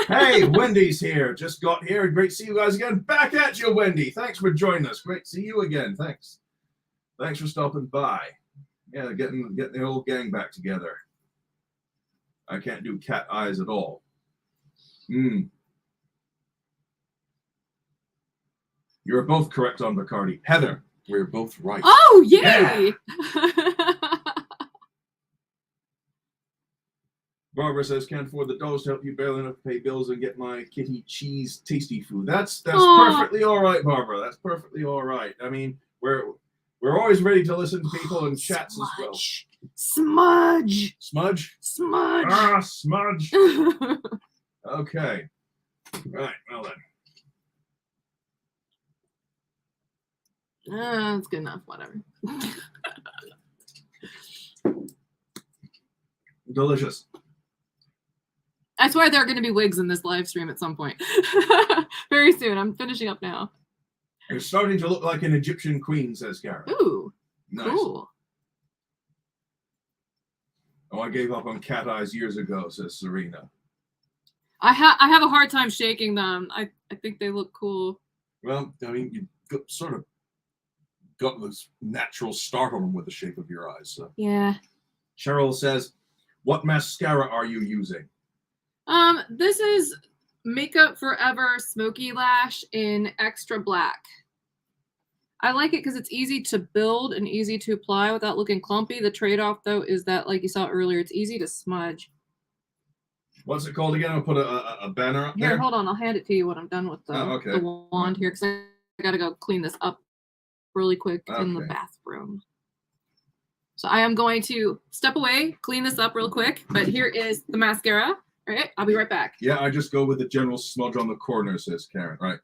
Hey, Wendy's here. Just got here. Great to see you guys again. Back at you, Wendy. Thanks for joining us. Great to see you again. Thanks for stopping by. Yeah, getting the whole gang back together. I can't do cat eyes at all. You're both correct on Bacardi. Heather, we're both right. Oh, yay! Yeah. Barbara says, can't afford the dollars to help you barely enough to pay bills and get my kitty cheese tasty food. That's perfectly all right, Barbara. That's perfectly all right. I mean, we're always ready to listen to people in chats as well. Smudge. Smudge? Smudge. Ah, smudge. Okay. Right, well then. That's good enough, whatever. Delicious. I swear there are going to be wigs in this live stream at some point. Very soon. I'm finishing up now. It's starting to look like an Egyptian queen, says Karen. Ooh, nice. Cool. Oh, I gave up on cat eyes years ago, says Serena. I have a hard time shaking them. I think they look cool. Well, I mean, you sort of got this natural start on them with the shape of your eyes. So. Yeah. Cheryl says, "What mascara are you using?" This is Makeup Forever Smoky Lash in Extra Black. I like it because it's easy to build and easy to apply without looking clumpy. The trade-off, though, is that, like you saw earlier, it's easy to smudge. What's it called again? I'll put a banner up there. Here, hold on. I'll hand it to you when I'm done with the wand here, because I got to go clean this up really quick in the bathroom. So I am going to step away, clean this up real quick, but here is the mascara. All right, I'll be right back. Yeah, I just go with the general smudge on the corner, says Karen. Right.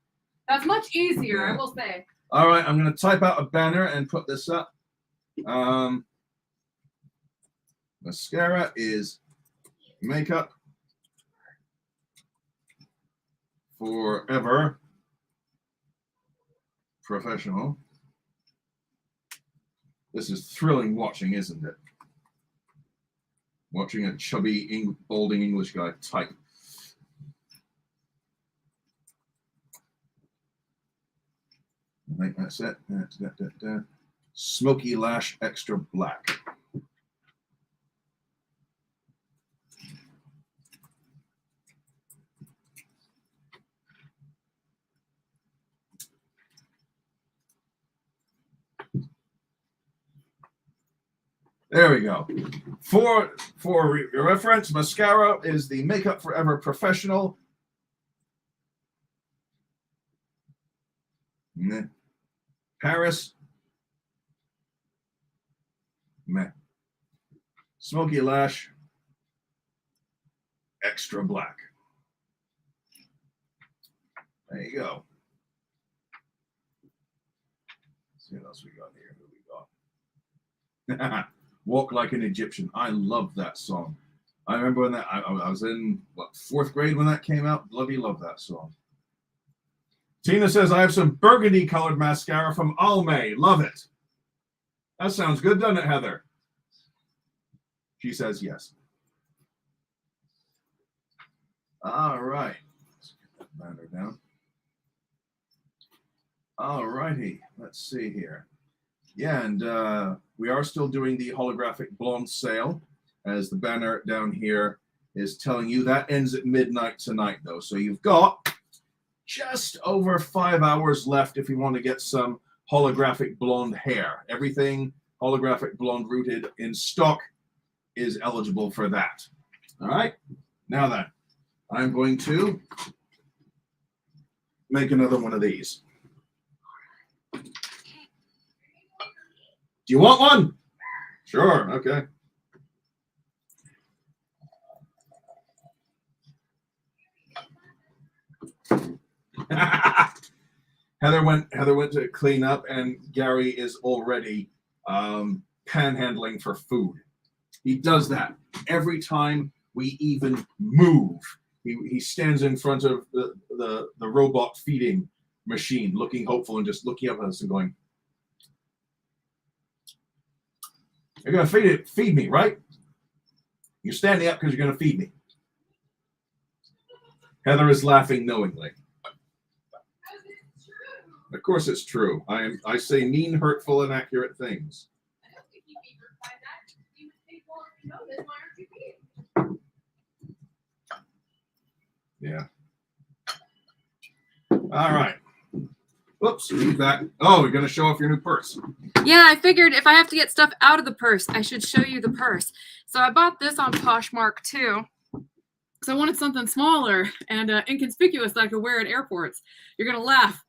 That's much easier, I will say. All right, I'm going to type out a banner and put this up. Mascara is Makeup Forever Professional. This is thrilling watching, isn't it? Watching a chubby, balding English guy type. I think that's it. Smoky Lash Extra Black. There we go. For your reference, mascara is the Makeup Forever Professional. Paris. Meh. Smoky Lash. Extra Black. There you go. Let's see what else we got here. Who we got? Walk Like an Egyptian. I love that song. I remember when I was in, what, 4th grade when that came out. Love that song. Tina says, I have some burgundy colored mascara from Almay. Love it. That sounds good, doesn't it, Heather? She says yes. All right. Let's get that banner down. All righty. Let's see here. Yeah, and we are still doing the holographic blonde sale, as the banner down here is telling you. That ends at midnight tonight, though. So you've got just over 5 hours left if you want to get some holographic blonde hair. Everything holographic blonde rooted in stock is eligible for that. All right. Now then, I'm going to make another one of these. Do you want one? Sure. Okay. Heather went to clean up, and Gary is already panhandling for food. He does that every time we even move. He stands in front of the robot feeding machine, looking hopeful and just looking up at us and going, "You're gonna feed me, right? You're standing up because you're gonna feed me." Heather is laughing knowingly. Of course it's true. I say mean, hurtful, inaccurate things. I don't think you'd be hurt by that. You would think, well, if you know this, why aren't you being? Yeah. All right. Whoops, leave that. Oh, you're going to show off your new purse. Yeah, I figured if I have to get stuff out of the purse, I should show you the purse. So I bought this on Poshmark too, because I wanted something smaller and inconspicuous that I could wear at airports. You're going to laugh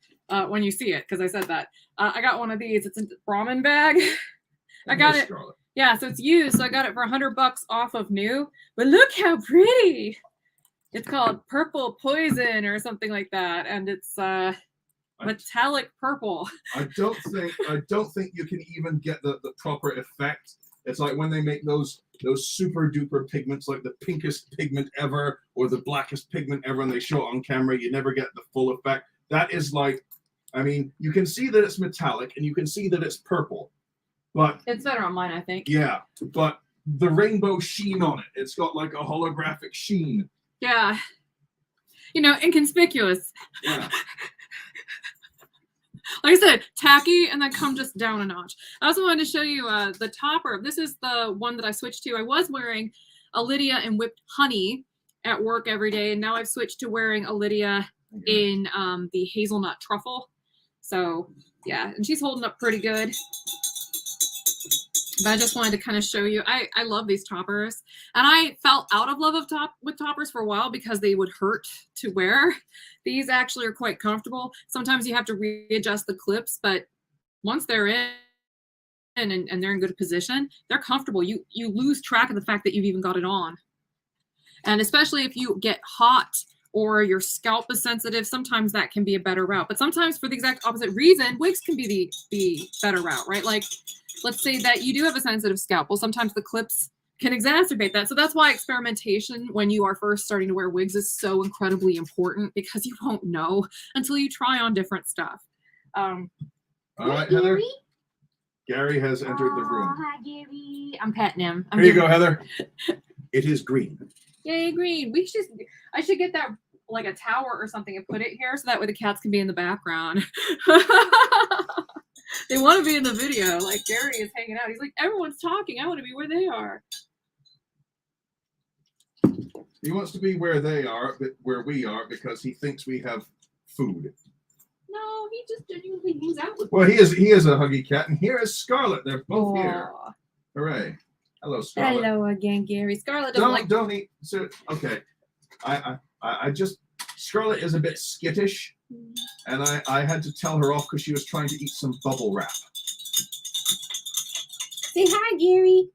when you see it, because I said that. I got one of these. It's a Brahmin bag. I got it. Scarlet. Yeah, so it's used. So I got it for $100 off of new. But look how pretty. It's called Purple Poison or something like that. And it's metallic purple. I don't think you can even get the proper effect. It's like when they make those super duper pigments, like the pinkest pigment ever or the blackest pigment ever, and they show it on camera, you never get the full effect. That is like, I mean, you can see that it's metallic and you can see that it's purple, but It's better on mine, I think. yeah, but the rainbow sheen on it, it's got like a holographic sheen. Yeah. You know, inconspicuous. Yeah. Like I said, tacky and then come just down a notch. I also wanted to show you the topper. This is the one that I switched to. I was wearing a Lydia and whipped honey at work every day, and now I've switched to wearing a Lydia in the hazelnut truffle. So yeah, and she's holding up pretty good. But I just wanted to kind of show you. I love these toppers, and I fell out of love with toppers for a while because they would hurt to wear. These actually are quite comfortable. Sometimes you have to readjust the clips, but once they're in and they're in good position, they're comfortable. You lose track of the fact that you've even got it on. And especially if you get hot or your scalp is sensitive, sometimes that can be a better route. But sometimes for the exact opposite reason, wigs can be the better route, right? Like, let's say that you do have a sensitive scalp. Well, sometimes the clips can exacerbate that. So that's why experimentation when you are first starting to wear wigs is so incredibly important, because you won't know until you try on different stuff. All right, Heather. Gary has entered the room. Hi, Gary. I'm petting him. Here you go, Heather. It is green. Yay, green. I should get that like a tower or something and put it here so that way the cats can be in the background. They want to be in the video. Like Gary is hanging out. He's like, everyone's talking. I want to be where they are. He wants to be where they are, but where we are, because he thinks we have food. No, he just genuinely hangs out with Well, he is a huggy cat, and here is Scarlett. They're both here. Hooray. Hello, Scarlett. Hello again, Gary. Scarlett doesn't don't eat. So, okay. I just, Scarlett is a bit skittish, and I had to tell her off because she was trying to eat some bubble wrap. Say hi, Gary.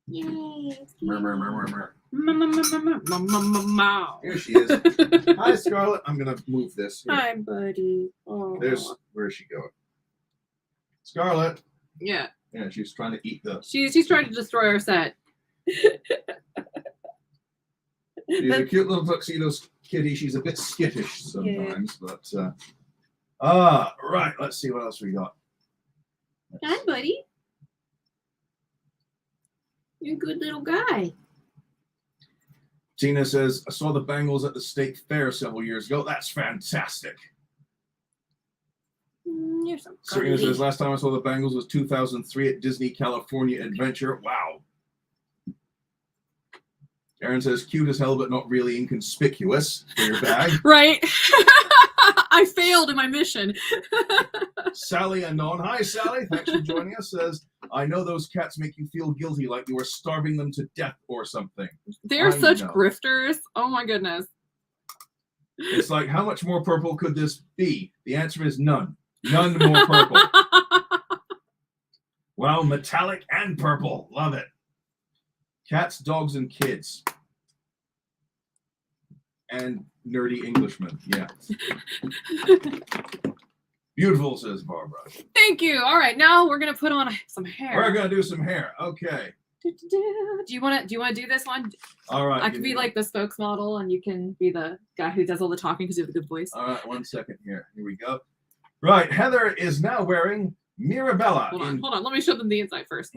Yay. Murmur. Meow. Here she is. Hi, Scarlett. I'm going to move this. Here. Hi, buddy. Oh. Where is she going? Scarlett. Yeah. Yeah, she's trying to eat the... She's trying to destroy our set. She's a cute little tuxedo kitty. She's a bit skittish sometimes, but... right. Let's see what else we got. Hi, buddy. You're a good little guy. Tina says, I saw the bangles at the state fair several years ago. That's fantastic. You're so Serena cuddly. says, last time I saw the bangles was 2003 at Disney California Adventure. Wow. Aaron says, cute as hell, but not really inconspicuous for your bag. Right. I failed in my mission. Sally Anon. Hi, Sally. Thanks for joining us. Says, I know those cats make you feel guilty, like you were starving them to death or something. They're such know. grifters. Oh, my goodness. It's like, how much more purple could this be? The answer is none. None more purple. Wow, metallic and purple. Love it. Cats, dogs, and kids. And nerdy Englishmen. Yeah. Beautiful, says Barbara. Thank you. All right, now we're gonna put on some hair. We're gonna do some hair. Okay. Do you want to do this one? All right. I could be like the spokesmodel, and you can be the guy who does all the talking because you have a good voice. All right, 1 second here. Here we go. Right, Heather is now wearing Mirabella. Hold on. Let me show them the inside first.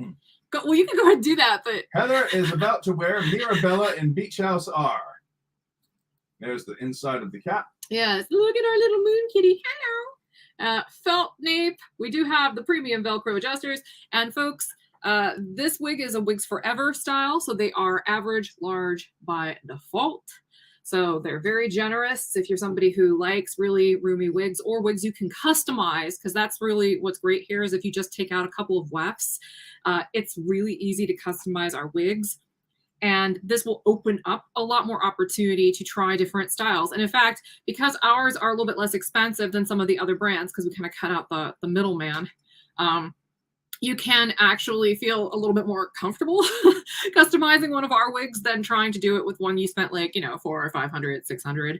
Well, you can go ahead and do that, but Heather is about to wear Mirabella in Beach House R. There's the inside of the cap. yes, look at our little moon kitty. Hello. Felt nape. We do have the premium Velcro adjusters, and folks, this wig is a Wigs Forever style, so they are average, large by default. So they're very generous if you're somebody who likes really roomy wigs or wigs you can customize, because that's really what's great here is if you just take out a couple of wefts, it's really easy to customize our wigs. And this will open up a lot more opportunity to try different styles. And in fact, because ours are a little bit less expensive than some of the other brands, because we kind of cut out the middleman, you can actually feel a little bit more comfortable customizing one of our wigs than trying to do it with one you spent like, $400 or $500, $600,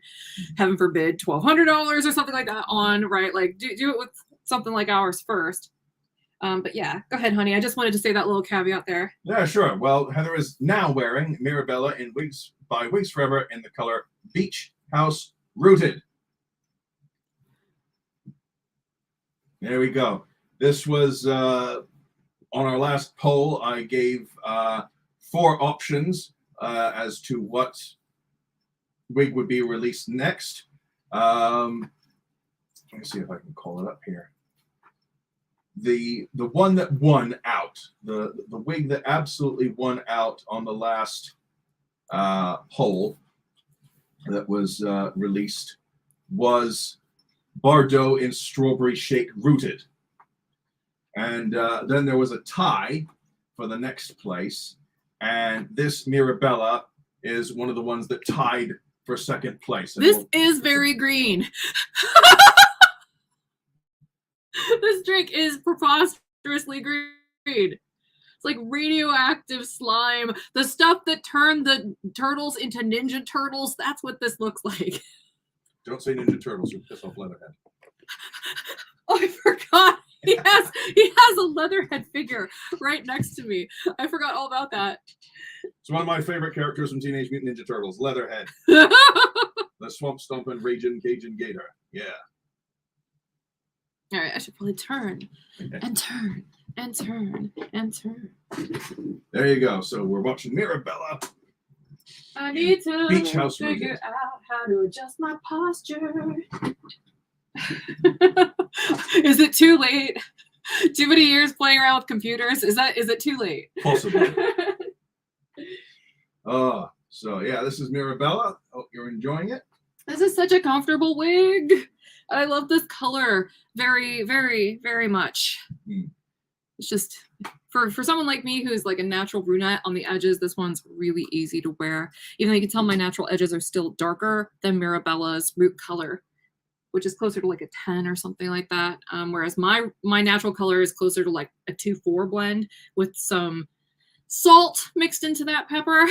heaven forbid, $1,200 or something like that on, right? Like do it with something like ours first. But yeah, go ahead, honey. I just wanted to say that little caveat there. Yeah, sure. Well, Heather is now wearing Mirabella in Wigs by Wigs Forever in the color Beach House Rooted. There we go. This was on our last poll. I gave 4 options as to what wig would be released next. Let me see if I can call it up here. The one that won out, the wig that absolutely won out on the last poll that was released was Bardot in Strawberry Shake Rooted. And then there was a tie for the next place. And this Mirabella is one of the ones that tied for second place. And This is very green. This drink is preposterously green. It's like radioactive slime. The stuff that turned the turtles into Ninja Turtles, that's what this looks like. Don't say Ninja Turtles, you'll piss off Leatherhead. Oh, I forgot. He has a Leatherhead figure right next to me. I forgot all about that. It's one of my favorite characters from Teenage Mutant Ninja Turtles, Leatherhead. The swamp stomping, raging, Cajun gator. Yeah. All right, I should probably turn and turn and turn and turn. There you go. So we're watching Mirabella. I need to Beach House figure Rooted. out how to adjust my posture. Is it too late? Too many years playing around with computers? Is it too late? Possibly. So yeah, this is Mirabella. Hope you're enjoying it. This is such a comfortable wig. I love this color very, very, very much. It's just for someone like me who's like a natural brunette on the edges, this one's really easy to wear. Even though you can tell my natural edges are still darker than Mirabella's root color, which is closer to like a 10 or something like that. Whereas my natural color is closer to like a 2-4 blend with some salt mixed into that pepper.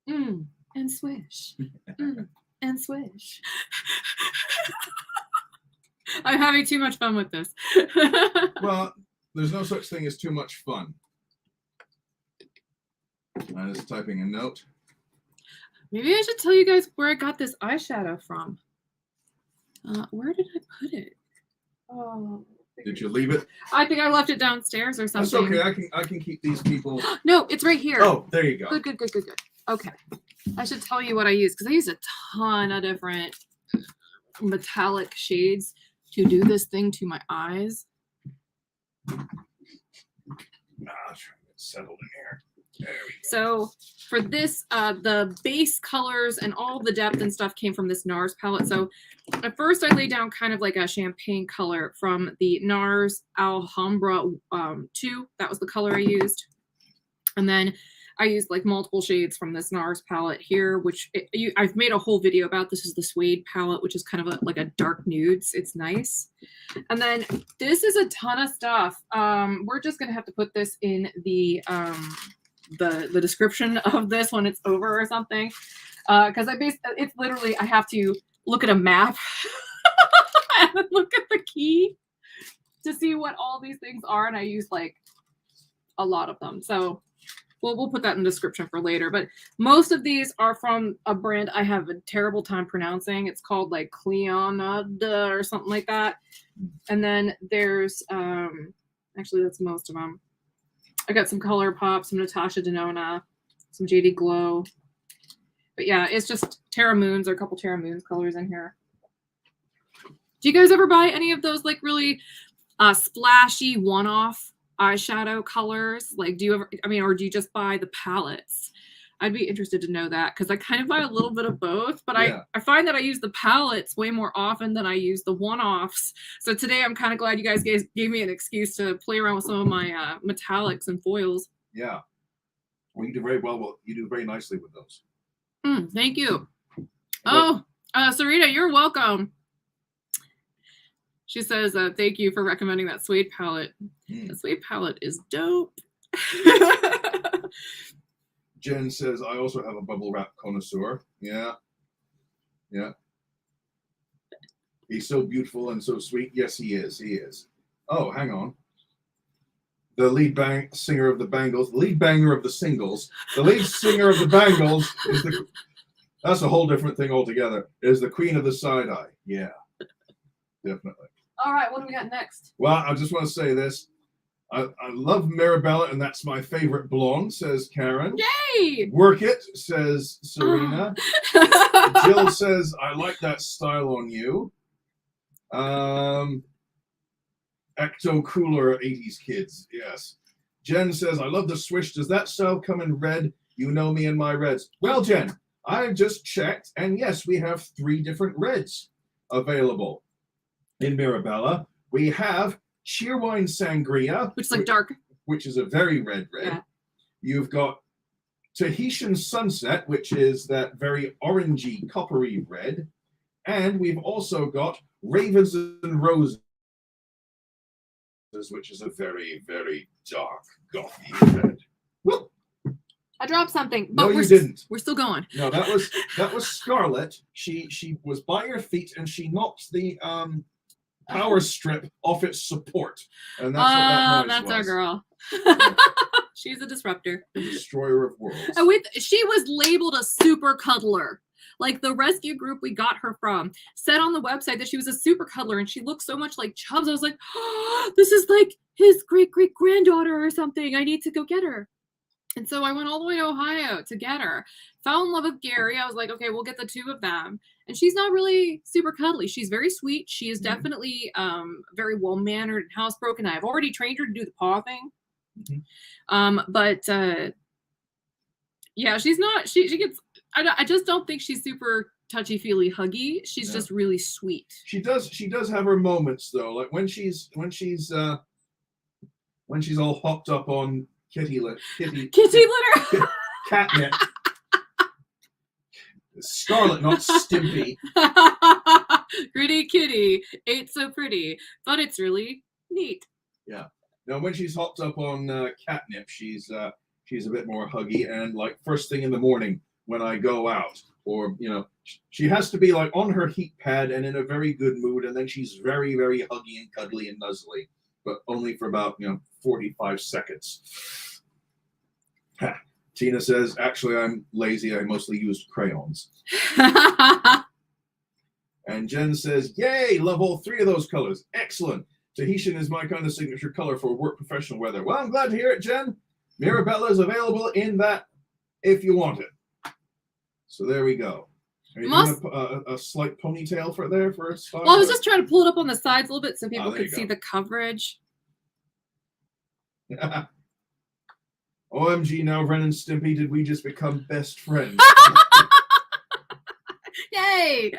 And swish. And swish. I'm having too much fun with this. Well, there's no such thing as too much fun. I'm just typing a note. Maybe I should tell you guys where I got this eyeshadow from. Where did I put it? Oh. Did you leave it? I think I left it downstairs or something. That's okay. I can keep these people. No, it's right here. Oh, there you go. Good. Okay. I should tell you what I use because I use a ton of different metallic shades to do this thing to my eyes. I'll try to get settled in here. There we go. So for this, the base colors and all the depth and stuff came from this NARS palette. So at first I laid down kind of like a champagne color from the NARS Alhambra 2. That was the color I used. And then I used like multiple shades from this NARS palette here, which I've made a whole video about. This is the Suede palette, which is kind of like a dark nudes. It's nice. And then this is a ton of stuff. We're just going to have to put this in the description of this when it's over or something. Because it's literally, I have to look at a map and look at the key to see what all these things are. And I use like a lot of them. So we'll put that in the description for later. But most of these are from a brand I have a terrible time pronouncing. It's called like Cleonada or something like that. And then there's, actually that's most of them. I got some ColourPop, some Natasha Denona, some JD Glow. But yeah, it's just Terra Moons or a couple Terra Moons colors in here. Do you guys ever buy any of those like really splashy one-off eyeshadow colors? Like, do you ever, or do you just buy the palettes? I'd be interested to know that because I kind of buy a little bit of both, but yeah. I find that I use the palettes way more often than I use the one-offs. So today I'm kind of glad you guys gave me an excuse to play around with some of my metallics and foils. Yeah. Well, you do very well. You do very nicely with those. Thank you. Oh, Sarita, you're welcome. She says, thank you for recommending that Suede palette. The Suede palette is dope. Jen says, I also have a bubble wrap connoisseur. Yeah. Yeah. He's so beautiful and so sweet. Yes, he is. He is. Oh, hang on. The lead singer of the Bangles, the lead banger of the Singles, the lead singer of the Bangles is the... That's a whole different thing altogether. Is the queen of the side-eye. Yeah. Definitely. All right, what do we got next? Well, I just want to say this. I love Mirabella, and that's my favorite blonde, says Karen. Yay! Work it, says Serena. Jill says, I like that style on you. Ecto Cooler 80s kids, yes. Jen says, I love the swish. Does that style come in red? You know me and my reds. Well, Jen, I just checked, and yes, we have 3 different reds available in Mirabella. We have Cheerwine Sangria, Which is like dark. which is a very red. Yeah. You've got Tahitian Sunset, which is that very orangey, coppery red. And we've also got Ravens and Roses, which is a very, very dark, gothy red. Whoop. I dropped something. But No, you didn't. We're still going. No, that was Scarlett. She was by your feet and she knocked the power strip off its support. And that's what that noise that's was. our girl. She's a disruptor. The destroyer of worlds. And she was labeled a super cuddler. Like the rescue group we got her from said on the website that she was a super cuddler and she looked so much like Chubbs. I was like, oh, this is like his great-great-granddaughter or something. I need to go get her. And so I went all the way to Ohio to get her. Fell in love with Gary. I was like, okay, we'll get the 2 of them. And she's not really super cuddly. She's very sweet. She is definitely very well-mannered and housebroken. I've already trained her to do the paw thing. Yeah, she's not, she gets, I just don't think she's super touchy-feely huggy. She's just really sweet. She does have her moments though. Like when she's all hopped up on kitty litter. Catnip. Scarlet, not Stimpy. Gritty kitty, ain't so pretty, but it's really neat. Yeah. Now when she's hopped up on catnip, she's a bit more huggy, and like first thing in the morning when I go out, or she has to be like on her heat pad and in a very good mood, and then she's very, very huggy and cuddly and nuzzly, but only for about 45 seconds. Tina says, actually, I'm lazy. I mostly use crayons. And Jen says, yay, love all 3 of those colors. Excellent. Tahitian is my kind of signature color for work professional weather. Well, I'm glad to hear it, Jen. Mirabella is available in that if you want it. So there we go. Are you doing a slight ponytail for a style? Well, I was just trying to pull it up on the sides a little bit so people could see the coverage. OMG, now Ren and Stimpy, did we just become best friends? Yay!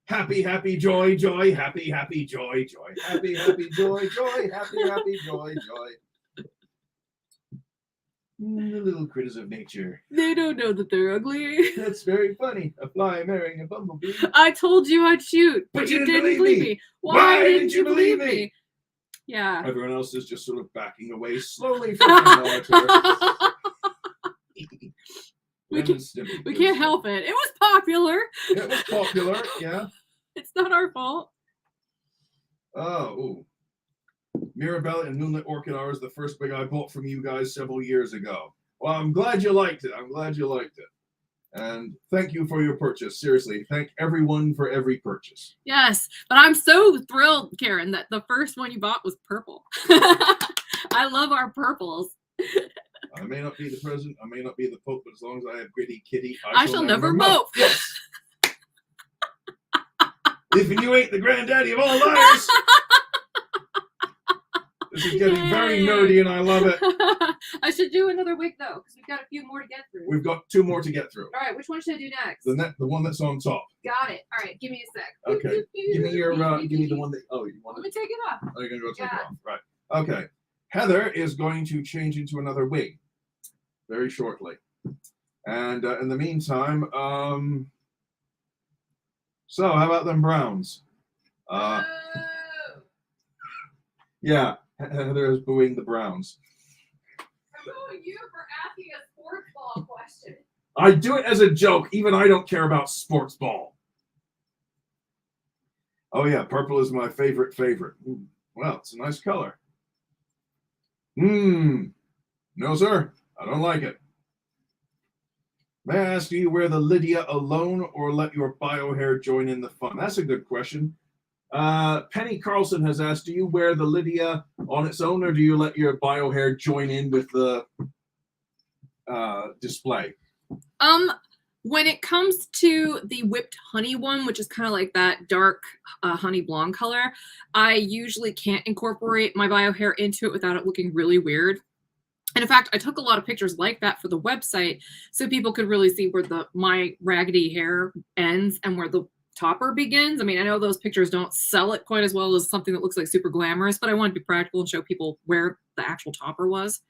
Happy, happy, joy, joy, happy, happy, joy, joy. Happy, happy, joy, joy, happy, happy, joy, joy. The little critters of nature. They don't know that they're ugly. That's very funny. A fly marrying a bumblebee. I told you I'd shoot, but you didn't believe me. Why didn't you believe me? Yeah. Everyone else is just sort of backing away slowly from the monitor. We can't help it. It was popular. It was popular, yeah. It's not our fault. Oh, ooh. Mirabella and Moonlit Orchid Hour is the first bag I bought from you guys several years ago. Well, I'm glad you liked it. And thank you for your purchase. Seriously, thank everyone for every purchase. Yes, but I'm so thrilled, Karen, that the first one you bought was purple. I love our purples. I may not be the president, I may not be the Pope, but as long as I have Gritty Kitty, I shall never mope. Yes. If you ain't the granddaddy of all liars. This is getting very nerdy, and I love it. I should do another wig though, because we've got a few more to get through. We've got 2 more to get through. All right, which one should I do next? The one that's on top. Got it. All right, give me a sec. Okay. Give me the one that. Oh, you want Let me take it off. Oh, you're gonna go take it off. Right. Okay. Heather is going to change into another wig very shortly, and in the meantime, so how about them Browns? Yeah. Heather is booing the Browns. I'm booing you for asking a sports ball question. I do it as a joke. Even I don't care about sports ball. Oh yeah, purple is my favorite. Well, it's a nice color. No, sir. I don't like it. May I ask, do you wear the Lydia alone or let your bio hair join in the fun? That's a good question. Penny Carlson has asked, do you wear the Lydia on its own, or do you let your bio hair join in with the display? When it comes to the whipped honey one, which is kind of like that dark honey blonde color, I usually can't incorporate my bio hair into it without it looking really weird. And in fact, I took a lot of pictures like that for the website so people could really see where my raggedy hair ends and where the topper begins. I mean, I know those pictures don't sell it quite as well as something that looks like super glamorous, but I wanted to be practical and show people where the actual topper was.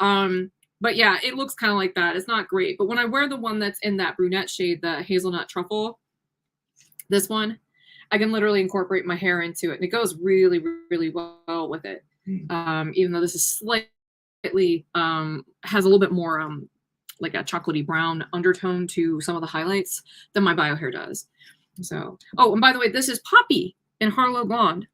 But yeah, it looks kind of like that. It's not great. But when I wear the one that's in that brunette shade, the hazelnut truffle, this one, I can literally incorporate my hair into it. And it goes really, really well with it. Even though this is slightly, has a little bit more like a chocolatey brown undertone to some of the highlights than my bio hair does. So, oh, and by the way, this is Poppy in Harlow Blonde.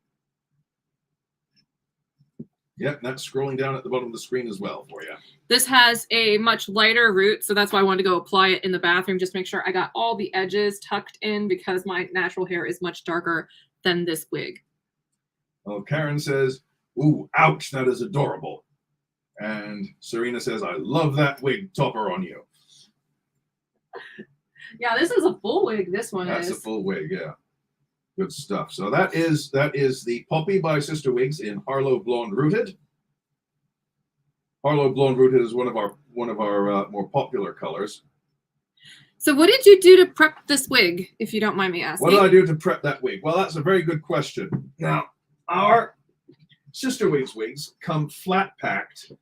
Yep, that's scrolling down at the bottom of the screen as well for you. This has a much lighter root, so that's why I wanted to go apply it in the bathroom, just make sure I got all the edges tucked in because my natural hair is much darker than this wig. Oh, Karen says, ooh, ouch, that is adorable. And Serena says, I love that wig topper on you. Yeah, this is a full wig, this one That's is. a full wig, yeah. Good stuff. So that is the Poppy by Sister Wigs in Harlow Blonde Rooted. Harlow Blonde Rooted is one of our more popular colors. So what did you do to prep this wig, if you don't mind me asking? What did I do to prep that wig? Well, that's a very good question. Now, our Sister wigs come flat packed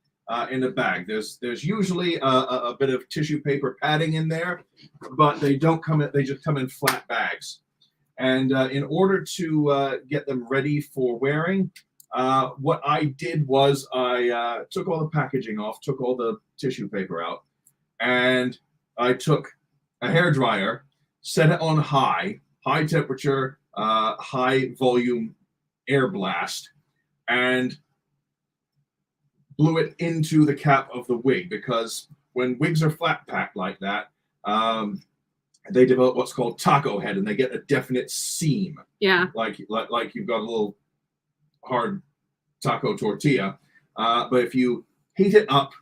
in a bag. There's usually a bit of tissue paper padding in there, but they don't come in. They just come in flat bags. And in order to get them ready for wearing, what I did was I took all the packaging off, took all the tissue paper out, and I took a hairdryer, set it on high temperature, high volume air blast, and blew it into the cap of the wig, because when wigs are flat packed like that, they develop what's called taco head, and they get a definite seam. Yeah. Like you've got a little hard taco tortilla. But if you heat it up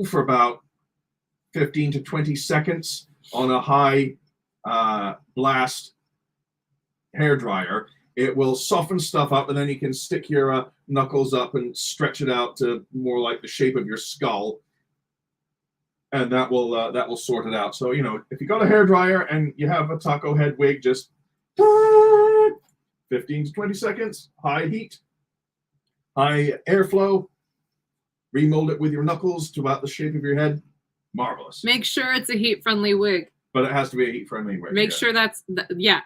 for about 15 to 20 seconds on a high blast hairdryer, it will soften stuff up, and then you can stick your knuckles up and stretch it out to more like the shape of your skull. And that will sort it out. So, you know, if you got a hairdryer and you have a taco head wig, just 15 to 20 seconds, high heat, high airflow, remold it with your knuckles to about the shape of your head. Marvelous. Make sure it's a heat-friendly wig. But it has to be a heat-friendly wig. Make sure that's,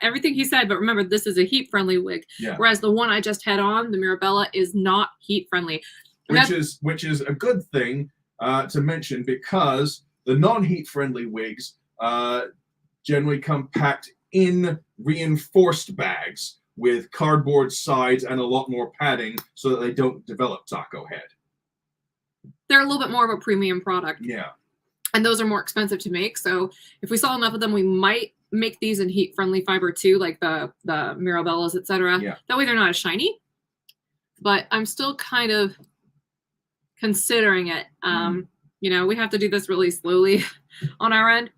everything he said. But remember, this is a heat-friendly wig. Yeah. Whereas the one I just had on, the Mirabella, is not heat-friendly. Which is a good thing to mention, because the non-heat friendly wigs generally come packed in reinforced bags with cardboard sides and a lot more padding so that they don't develop taco head. They're a little bit more of a premium product. Yeah. And those are more expensive to make. So if we saw enough of them, we might make these in heat-friendly fiber too, like the Mirabellas, etc. Yeah. That way they're not as shiny. But I'm still kind of considering it. You know, we have to do this really slowly on our end.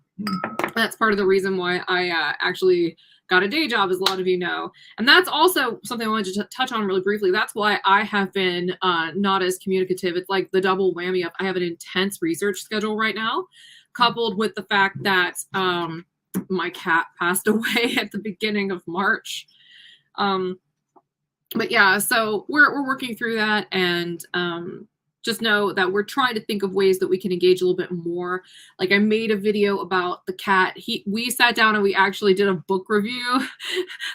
That's part of the reason why I actually got a day job, as a lot of you know. And that's also something I wanted to touch on really briefly. That's why I have been not as communicative. It's like the double whammy of I have an intense research schedule right now, coupled with the fact that my cat passed away at the beginning of March. But yeah, so we're working through that, and just know that we're trying to think of ways that we can engage a little bit more. Like I made a video about the cat. We sat down and we actually did a book review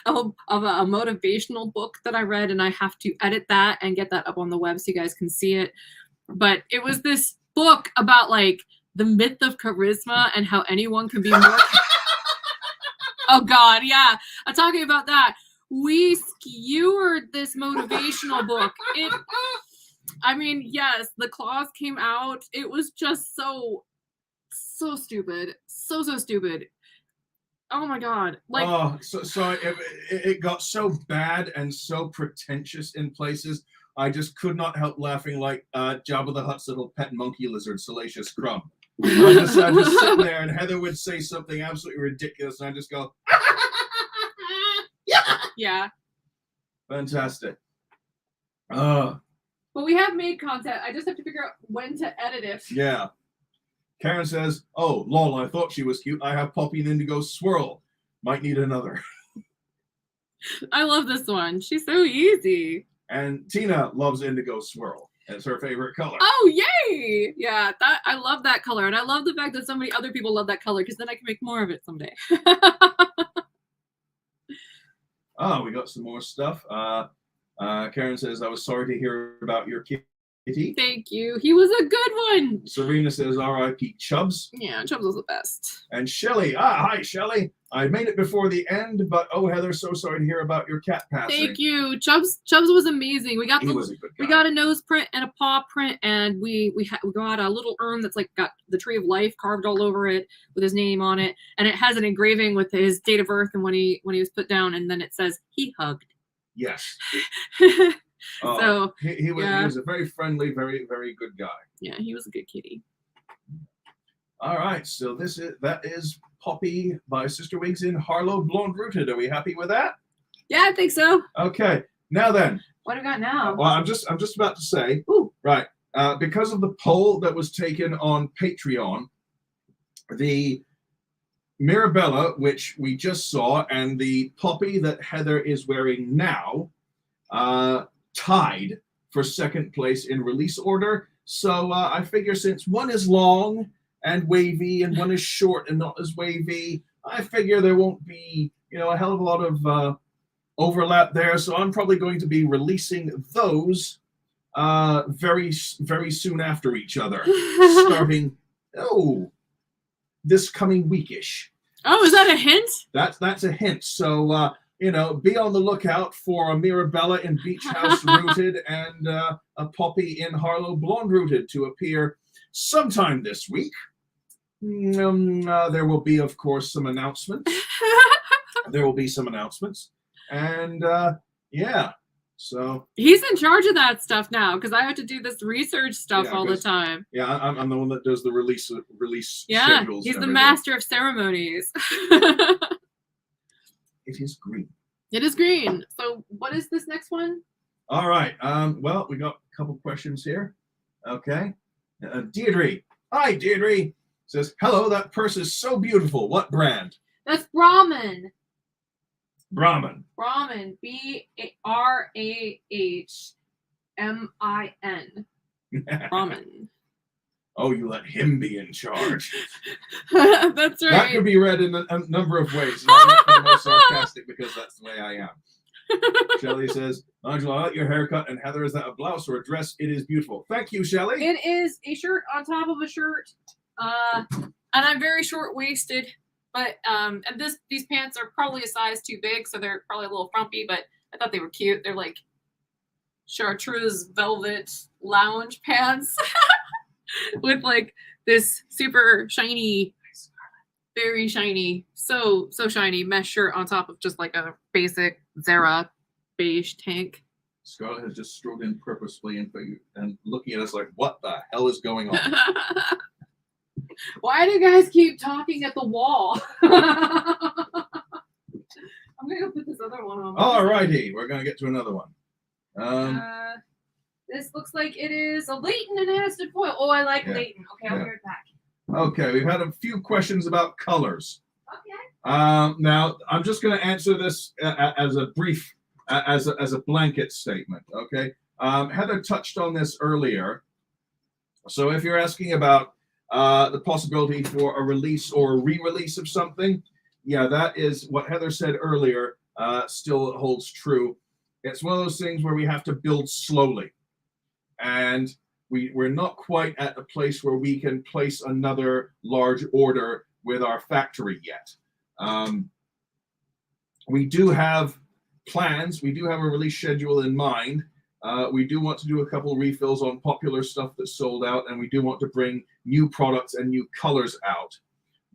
of a motivational book that I read, and I have to edit that and get that up on the web so you guys can see it. But it was this book about like the myth of charisma and how anyone can be more. Oh God, yeah. I'm talking about that. We skewered this motivational book. I mean, yes, the claws came out. It was just so stupid. So stupid. Oh my god! Like, oh, so it got so bad and so pretentious in places. I just could not help laughing like Jabba the Hutt's little pet monkey lizard, Salacious Crumb. I just sitting there, and Heather would say something absolutely ridiculous, and I just go, yeah. Fantastic. But we have made content. I just have to figure out when to edit it. Yeah. Karen says, "Oh, lol, I thought she was cute. I have Poppy and Indigo Swirl. Might need another." I love this one. She's so easy. And Tina loves Indigo Swirl. It's her favorite color. Oh, yay! Yeah, that I love that color. And I love the fact that so many other people love that color because then I can make more of it someday. Oh, we got some more stuff. Karen says, "I was sorry to hear about your kitty." Thank you. He was a good one. Serena says, "R.I.P. Chubbs." Yeah, Chubbs was the best. And Shelly, hi Shelly. I made it before the end, but oh Heather, so sorry to hear about your cat passing. Thank you. Chubbs was amazing. We got He was a good guy. we got a nose print and a paw print, and we got a little urn that's like got the tree of life carved all over it with his name on it, and it has an engraving with his date of birth and when he was put down, and then it says he hugged. Yes. So he was a very friendly, very, very good guy. yeah, he was a good kitty. All right, so that is Poppy by Sister Wigs in Harlow Blonde Rooted. Are we happy with that? Yeah, I think so. Okay. Now then. What do we got now? Well, I'm just about to say. Ooh. Right. Because of the poll that was taken on Patreon, the Mirabella, which we just saw, and the Poppy that Heather is wearing now, tied for second place in release order. So I figure since one is long and wavy and one is short and not as wavy, I figure there won't be, a hell of a lot of overlap there. So I'm probably going to be releasing those very, very soon after each other, starting this coming weekish. Oh, is that a hint? That's a hint. So be on the lookout for a Mirabella in Beach House Rooted and a Poppy in Harlow Blonde Rooted to appear sometime this week. There will be, of course, some announcements. And so he's in charge of that stuff now because I have to do this research stuff all the time. Yeah, I'm the one that does the release yeah, schedules. He's the master of ceremonies. It is green. It is green. So what is this next one? All right. Well, we got a couple questions here. Okay. Deirdre. Hi, Deirdre. Says, "Hello, that purse is so beautiful. What brand?" That's Brahmin. Brahmin. Brahmin. BRAHMIN. Brahmin. Oh, you let him be in charge. That's right. That could be read in a number of ways. And I'm not more sarcastic because that's the way I am. Shelley says, "Angela, I like your haircut." And Heather, "Is that a blouse or a dress? It is beautiful." Thank you, Shelley. It is a shirt on top of a shirt. And I'm very short-waisted. But and these pants are probably a size too big, so they're probably a little frumpy, but I thought they were cute. They're like chartreuse velvet lounge pants with like this super shiny, very shiny, so shiny mesh shirt on top of just like a basic Zara beige tank. Scarlett has just strode in purposefully and looking at us like, what the hell is going on? Why do you guys keep talking at the wall? I'm gonna go put this other one on. All righty, we're gonna get to another one. This looks like it is a Leighton and acid foil. Oh, I like Leighton. Okay, I'll be right back. Okay, we've had a few questions about colors. Okay. Now I'm just gonna answer this as a brief, as a blanket statement. Okay. Heather touched on this earlier. So if you're asking about the possibility for a release or a re-release of something, yeah, that is what Heather said earlier, still holds true. It's one of those things where we have to build slowly, and we're not quite at a place where we can place another large order with our factory yet. We do have plans. We do have a release schedule in mind. We do want to do a couple refills on popular stuff that's sold out, and we do want to bring new products and new colors out.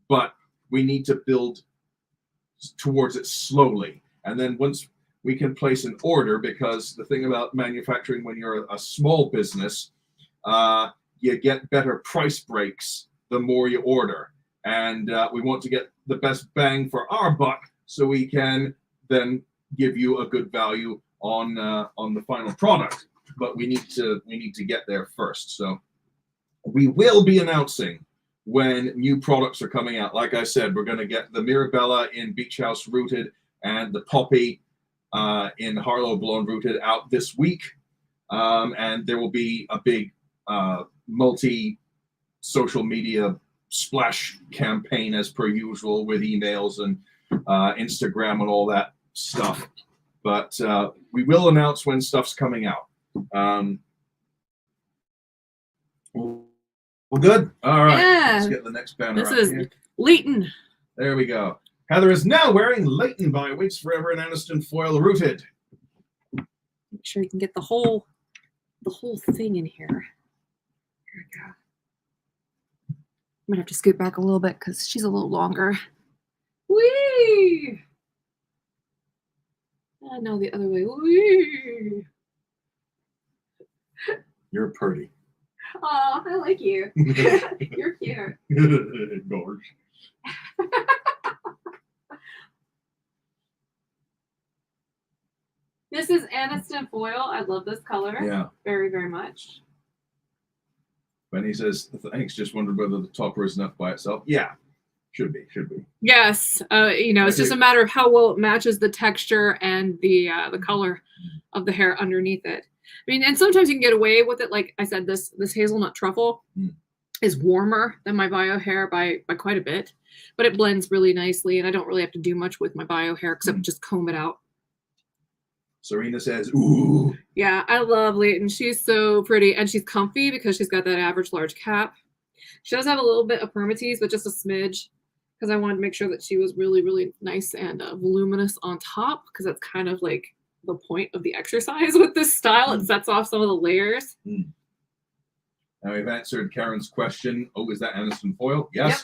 But we need to build towards it slowly. And then once we can place an order, because the thing about manufacturing when you're a small business, you get better price breaks the more you order. And we want to get the best bang for our buck, so we can then give you a good value on the final product. But we need to get there first. So we will be announcing when new products are coming out. Like I said, we're going to get the Mirabella in Beach House Rooted and the Poppy in Harlow Blonde Rooted out this week. And there will be a big multi-social media splash campaign as per usual, with emails and Instagram and all that stuff. But we will announce when stuff's coming out. Well, good. All right. Yeah. Let's get the next banner. This up is here. Leighton. There we go. Heather is now wearing Leighton by Wigs Forever and Aniston Foil Rooted. Make sure you can get the whole thing in here. Here we go. I'm gonna have to scoot back a little bit because she's a little longer. Whee! No, the other way. Whee! You're pretty. Oh, I like you. You're cute. Gorge. This is Aniston foil. I love this color. Yeah. Very, very much. Benny says, thanks. Just wondered whether the topper is enough by itself. Yeah. Should be. Yes. It's just a matter of how well it matches the texture and the color of the hair underneath it. I mean, and sometimes you can get away with it. Like I said, this hazelnut truffle is warmer than my bio hair by quite a bit, but it blends really nicely, and I don't really have to do much with my bio hair except just comb it out. Serena says, ooh. Yeah, I love Leighton. She's so pretty, and she's comfy because she's got that average large cap. She does have a little bit of permatease, but just a smidge, because I wanted to make sure that she was really, really nice and voluminous on top, because that's kind of like the point of the exercise with this style. It sets off some of the layers. Now we've answered Karen's question. Oh, is that Aniston foil? Yes. Yep.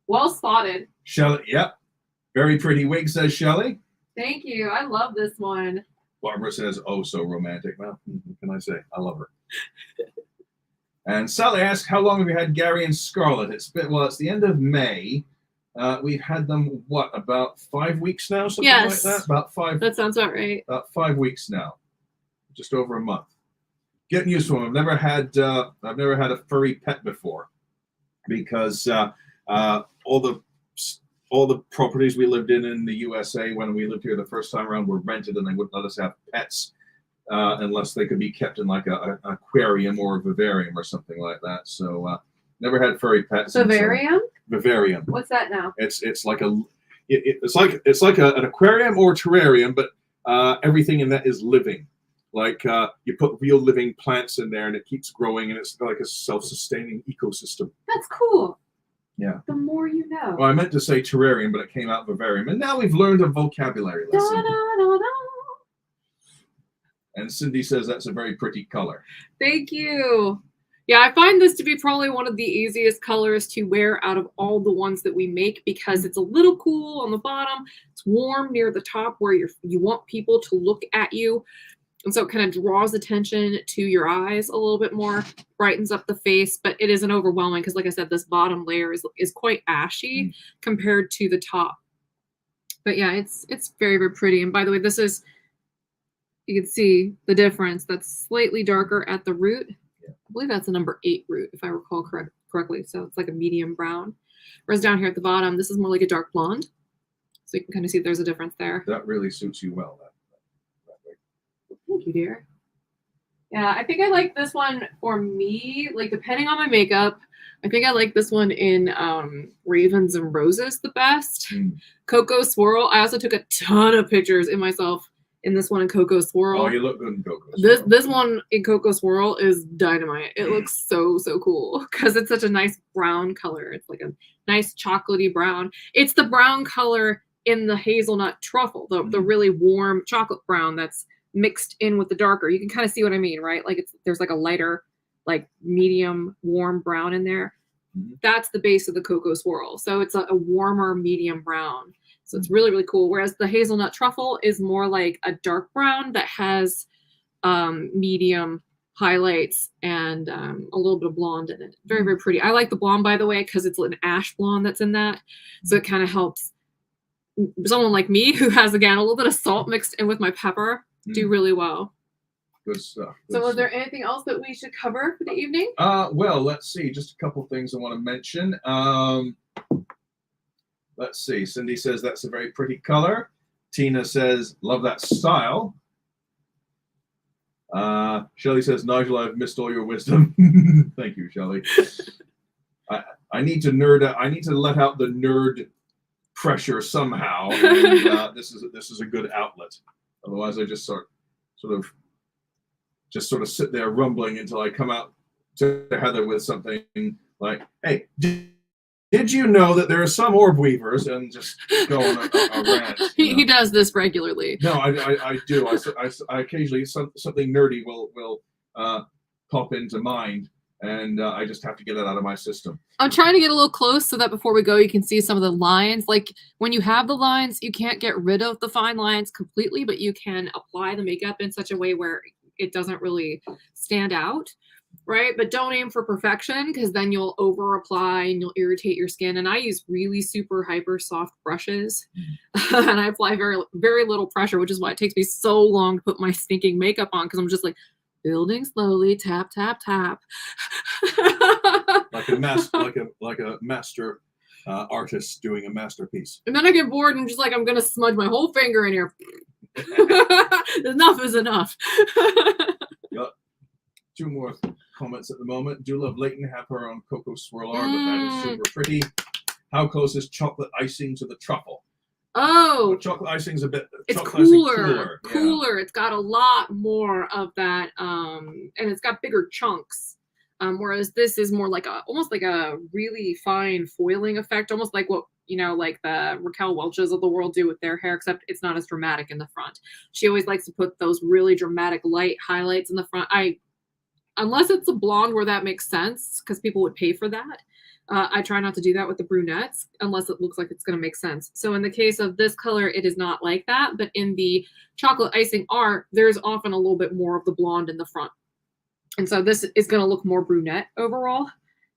Well spotted. Shelley, yep. Very pretty wig, says Shelley. Thank you. I love this one. Barbara says, oh, so romantic. Well, what can I say? I love her. And Sally asks, how long have you had Gary and Scarlett? It's the end of May. We've had them, about 5 weeks now? Something like that? About 5. That sounds about right. About 5 weeks now. Just over a month. Getting used to them. I've never had a furry pet before, because all the properties we lived in the USA when we lived here the first time around were rented, and they wouldn't let us have pets unless they could be kept in like an aquarium or a vivarium or something like that. So never had furry pets. Vivarium? Vivarium. What's that now? It's like an aquarium or terrarium, but everything in that is living. Like you put real living plants in there, and it keeps growing, and it's like a self-sustaining ecosystem. That's cool. Yeah. The more you know. Well, I meant to say terrarium, but it came out vivarium, and now we've learned a vocabulary lesson. Da, da, da, da. And Cindy says that's a very pretty color. Thank you. Yeah, I find this to be probably one of the easiest colors to wear out of all the ones that we make, because it's a little cool on the bottom. It's warm near the top where you want people to look at you. And so it kind of draws attention to your eyes a little bit more, brightens up the face, but it isn't overwhelming because, like I said, this bottom layer is quite ashy compared to the top. But yeah, it's very, very pretty. And by the way, this is, you can see the difference. That's slightly darker at the root. I believe that's a number 8 root, if I recall correctly. So it's like a medium brown. Whereas down here at the bottom, this is more like a dark blonde. So you can kind of see there's a difference there. That really suits you well. Thank you, dear. Yeah, I think I like this one for me, like depending on my makeup. I think I like this one in Ravens and Roses the best. Cocoa Swirl. I also took a ton of pictures in myself in this one in Cocoa Swirl. Oh, you look good in Cocoa Swirl. This one in Cocoa Swirl is dynamite. It looks so cool because it's such a nice brown color. It's like a nice chocolatey brown. It's the brown color in the hazelnut truffle, the really warm chocolate brown that's mixed in with the darker. You can kind of see what I mean, right? Like there's like a lighter, like medium warm brown in there. That's the base of the Cocoa Swirl. So it's a warmer medium brown. So it's really, really cool. Whereas the hazelnut truffle is more like a dark brown that has medium highlights and a little bit of blonde in it. Very, very pretty. I like the blonde, by the way, because it's an ash blonde that's in that. So it kind of helps someone like me who has, again, a little bit of salt mixed in with my pepper do really well. Good stuff. So was there anything else that we should cover for the evening? Well, let's see. Just a couple things I want to mention. Let's see. Cindy says that's a very pretty color. Tina says, love that style. Shelley says, Nigel, I've missed all your wisdom. Thank you, Shelley. I need to nerd. I need to let out the nerd pressure somehow. And, this is a good outlet. Otherwise, I just sort of sit there rumbling until I come out to Heather with something like, "Hey, did you know that there are some orb weavers?" and just go on a rant. He does this regularly. No, I do. I occasionally something nerdy will pop into mind, and I just have to get it out of my system. I'm trying to get a little close so that before we go, you can see some of the lines. Like when you have the lines, you can't get rid of the fine lines completely, but you can apply the makeup in such a way where it doesn't really stand out. Right? But don't aim for perfection, because then you'll over apply and you'll irritate your skin. And I use really super hyper soft brushes and I apply very, very little pressure, which is why it takes me so long to put my stinking makeup on, because I'm just like building slowly, tap, tap, tap. like a master artist doing a masterpiece. And then I get bored and just like, I'm going to smudge my whole finger in here. Enough is enough. Yep. Two more comments at the moment. Do love Leighton have her own cocoa swirl art, but that is super pretty. How close is chocolate icing to the truffle? Oh, well, chocolate icing's a bit. It's cooler. Yeah. It's got a lot more of that, and it's got bigger chunks. Whereas this is more like almost like a really fine foiling effect, almost like what like the Raquel Welch's of the world do with their hair, except it's not as dramatic in the front. She always likes to put those really dramatic light highlights in the front. Unless it's a blonde where that makes sense, because people would pay for that. I try not to do that with the brunettes unless it looks like it's going to make sense. So in the case of this color, it is not like that. But in the chocolate icing art, there's often a little bit more of the blonde in the front. And so this is going to look more brunette overall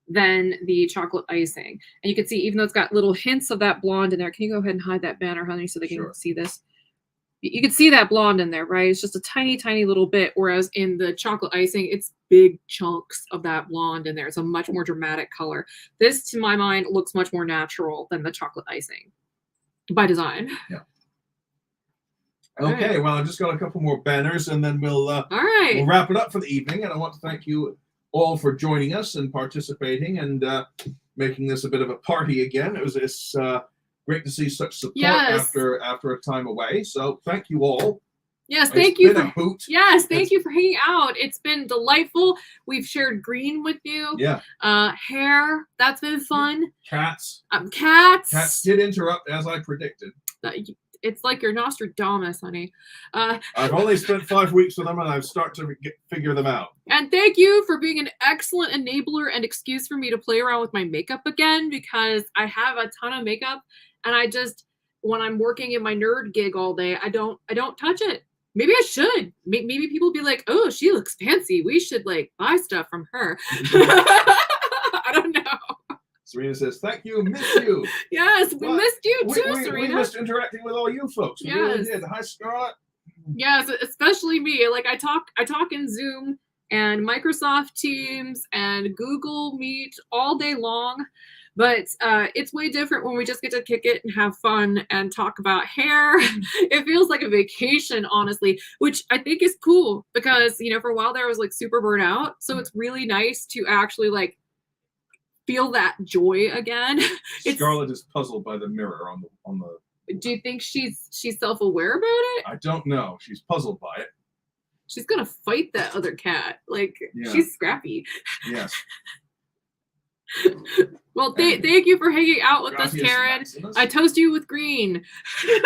than the chocolate icing. And you can see, even though it's got little hints of that blonde in there, can you go ahead and hide that banner, honey, so they can see this? You can see that blonde in there, right? It's just a tiny, tiny little bit. Whereas in the chocolate icing, it's big chunks of that blonde in there. It's a much more dramatic color. This, to my mind, looks much more natural than the chocolate icing by design. Yeah. Okay, well, I've just got a couple more banners, and then we'll wrap it up for the evening. And I want to thank you all for joining us and participating and making this a bit of a party again. It's great to see such support after a time away. So thank you all. Yes, thank you for thank you for hanging out. It's been delightful. We've shared green with you. Yeah. Hair, that's been fun. Cats. Cats. Cats did interrupt, as I predicted. It's like your Nostradamus, honey. I've only spent 5 weeks with them, and I've started to figure them out. And thank you for being an excellent enabler and excuse for me to play around with my makeup again, because I have a ton of makeup, and I just, when I'm working in my nerd gig all day, I don't touch it. Maybe I should. Maybe people will be like, "Oh, she looks fancy. We should like buy stuff from her." I don't know. Serena says, "Thank you, miss you." Yes, we missed you too, Serena. We missed interacting with all you folks. We really did. Hi, Scarlett. Yes, especially me. Like I talk in Zoom and Microsoft Teams and Google Meet all day long. But it's way different when we just get to kick it and have fun and talk about hair. It feels like a vacation, honestly, which I think is cool because, for a while there I was like super burnt out. So it's really nice to actually like feel that joy again. Scarlett is puzzled by the mirror on the. Do you think she's self-aware about it? I don't know. She's puzzled by it. She's going to fight that other cat. Like, she's scrappy. Yes. Well, thank you for hanging out with us, Karen. I toast you with green. I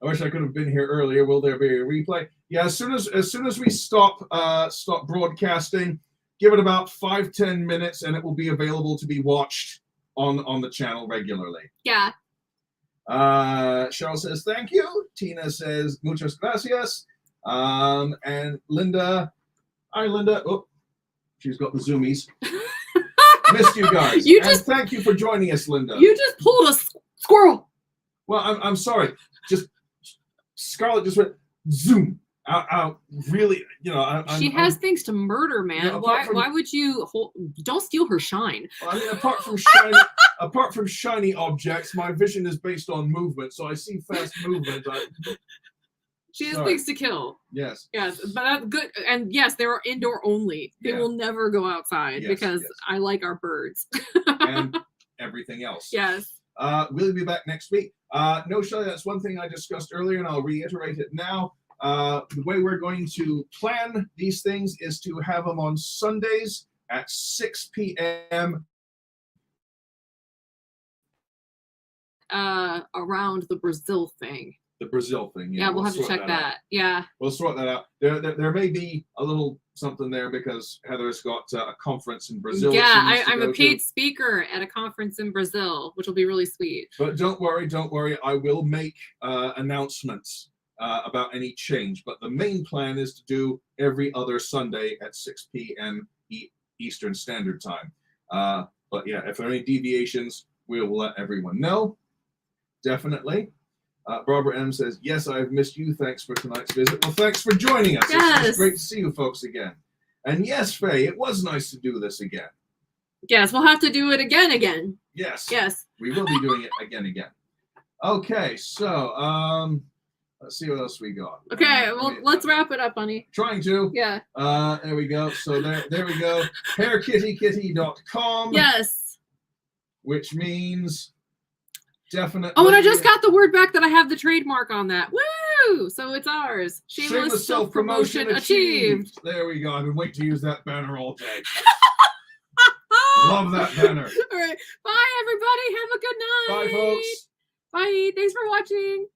wish I could have been here earlier. Will there be a replay? Yeah, as soon as we stop broadcasting, give it about 5-10 minutes, and it will be available to be watched on the channel regularly. Yeah. Cheryl says thank you. Tina says muchas gracias. And Linda, hi Linda. Oh, she's got the zoomies. Missed you guys. And thank you for joining us, Linda. You just pulled a squirrel. Well, I'm sorry. Just Scarlett just went zoom out. Really, you know. She has things to murder, man. You know, why would you don't steal her shine? I mean, apart from shiny objects, my vision is based on movement, so I see fast movement. She has things to kill. Yes. Yes, but good. And yes, they are indoor only. They will never go outside because I like our birds. And everything else. Yes. We'll be back next week. No, Shelley, that's one thing I discussed earlier, and I'll reiterate it now. The way we're going to plan these things is to have them on Sundays at 6 p.m. Around the Brazil thing. The Brazil thing. Yeah, we'll have to check that. Yeah. We'll sort that out. There may be a little something there because Heather's got a conference in Brazil. Yeah, I'm a paid speaker at a conference in Brazil, which will be really sweet. But don't worry. I will make announcements about any change. But the main plan is to do every other Sunday at 6 p.m. Eastern Standard Time. But yeah, if there are any deviations, we will let everyone know. Definitely. Barbara M says, yes, I've missed you. Thanks for tonight's visit. Well, thanks for joining us. Yes. It's great to see you folks again. And yes, Faye, it was nice to do this again. Yes, we'll have to do it again. Yes. Yes. We will be doing it again. Okay, so let's see what else we got. Okay, well, let's wrap it up, honey. Trying to. Yeah. There we go. So there we go. hairkittykitty.com. Yes. Which means definitely. Oh, and I just got the word back that I have the trademark on that. Woo! So it's ours. Shameless self-promotion achieved. There we go. I've been waiting to use that banner all day. Love that banner. All right. Bye, everybody. Have a good night. Bye, folks. Bye. Thanks for watching.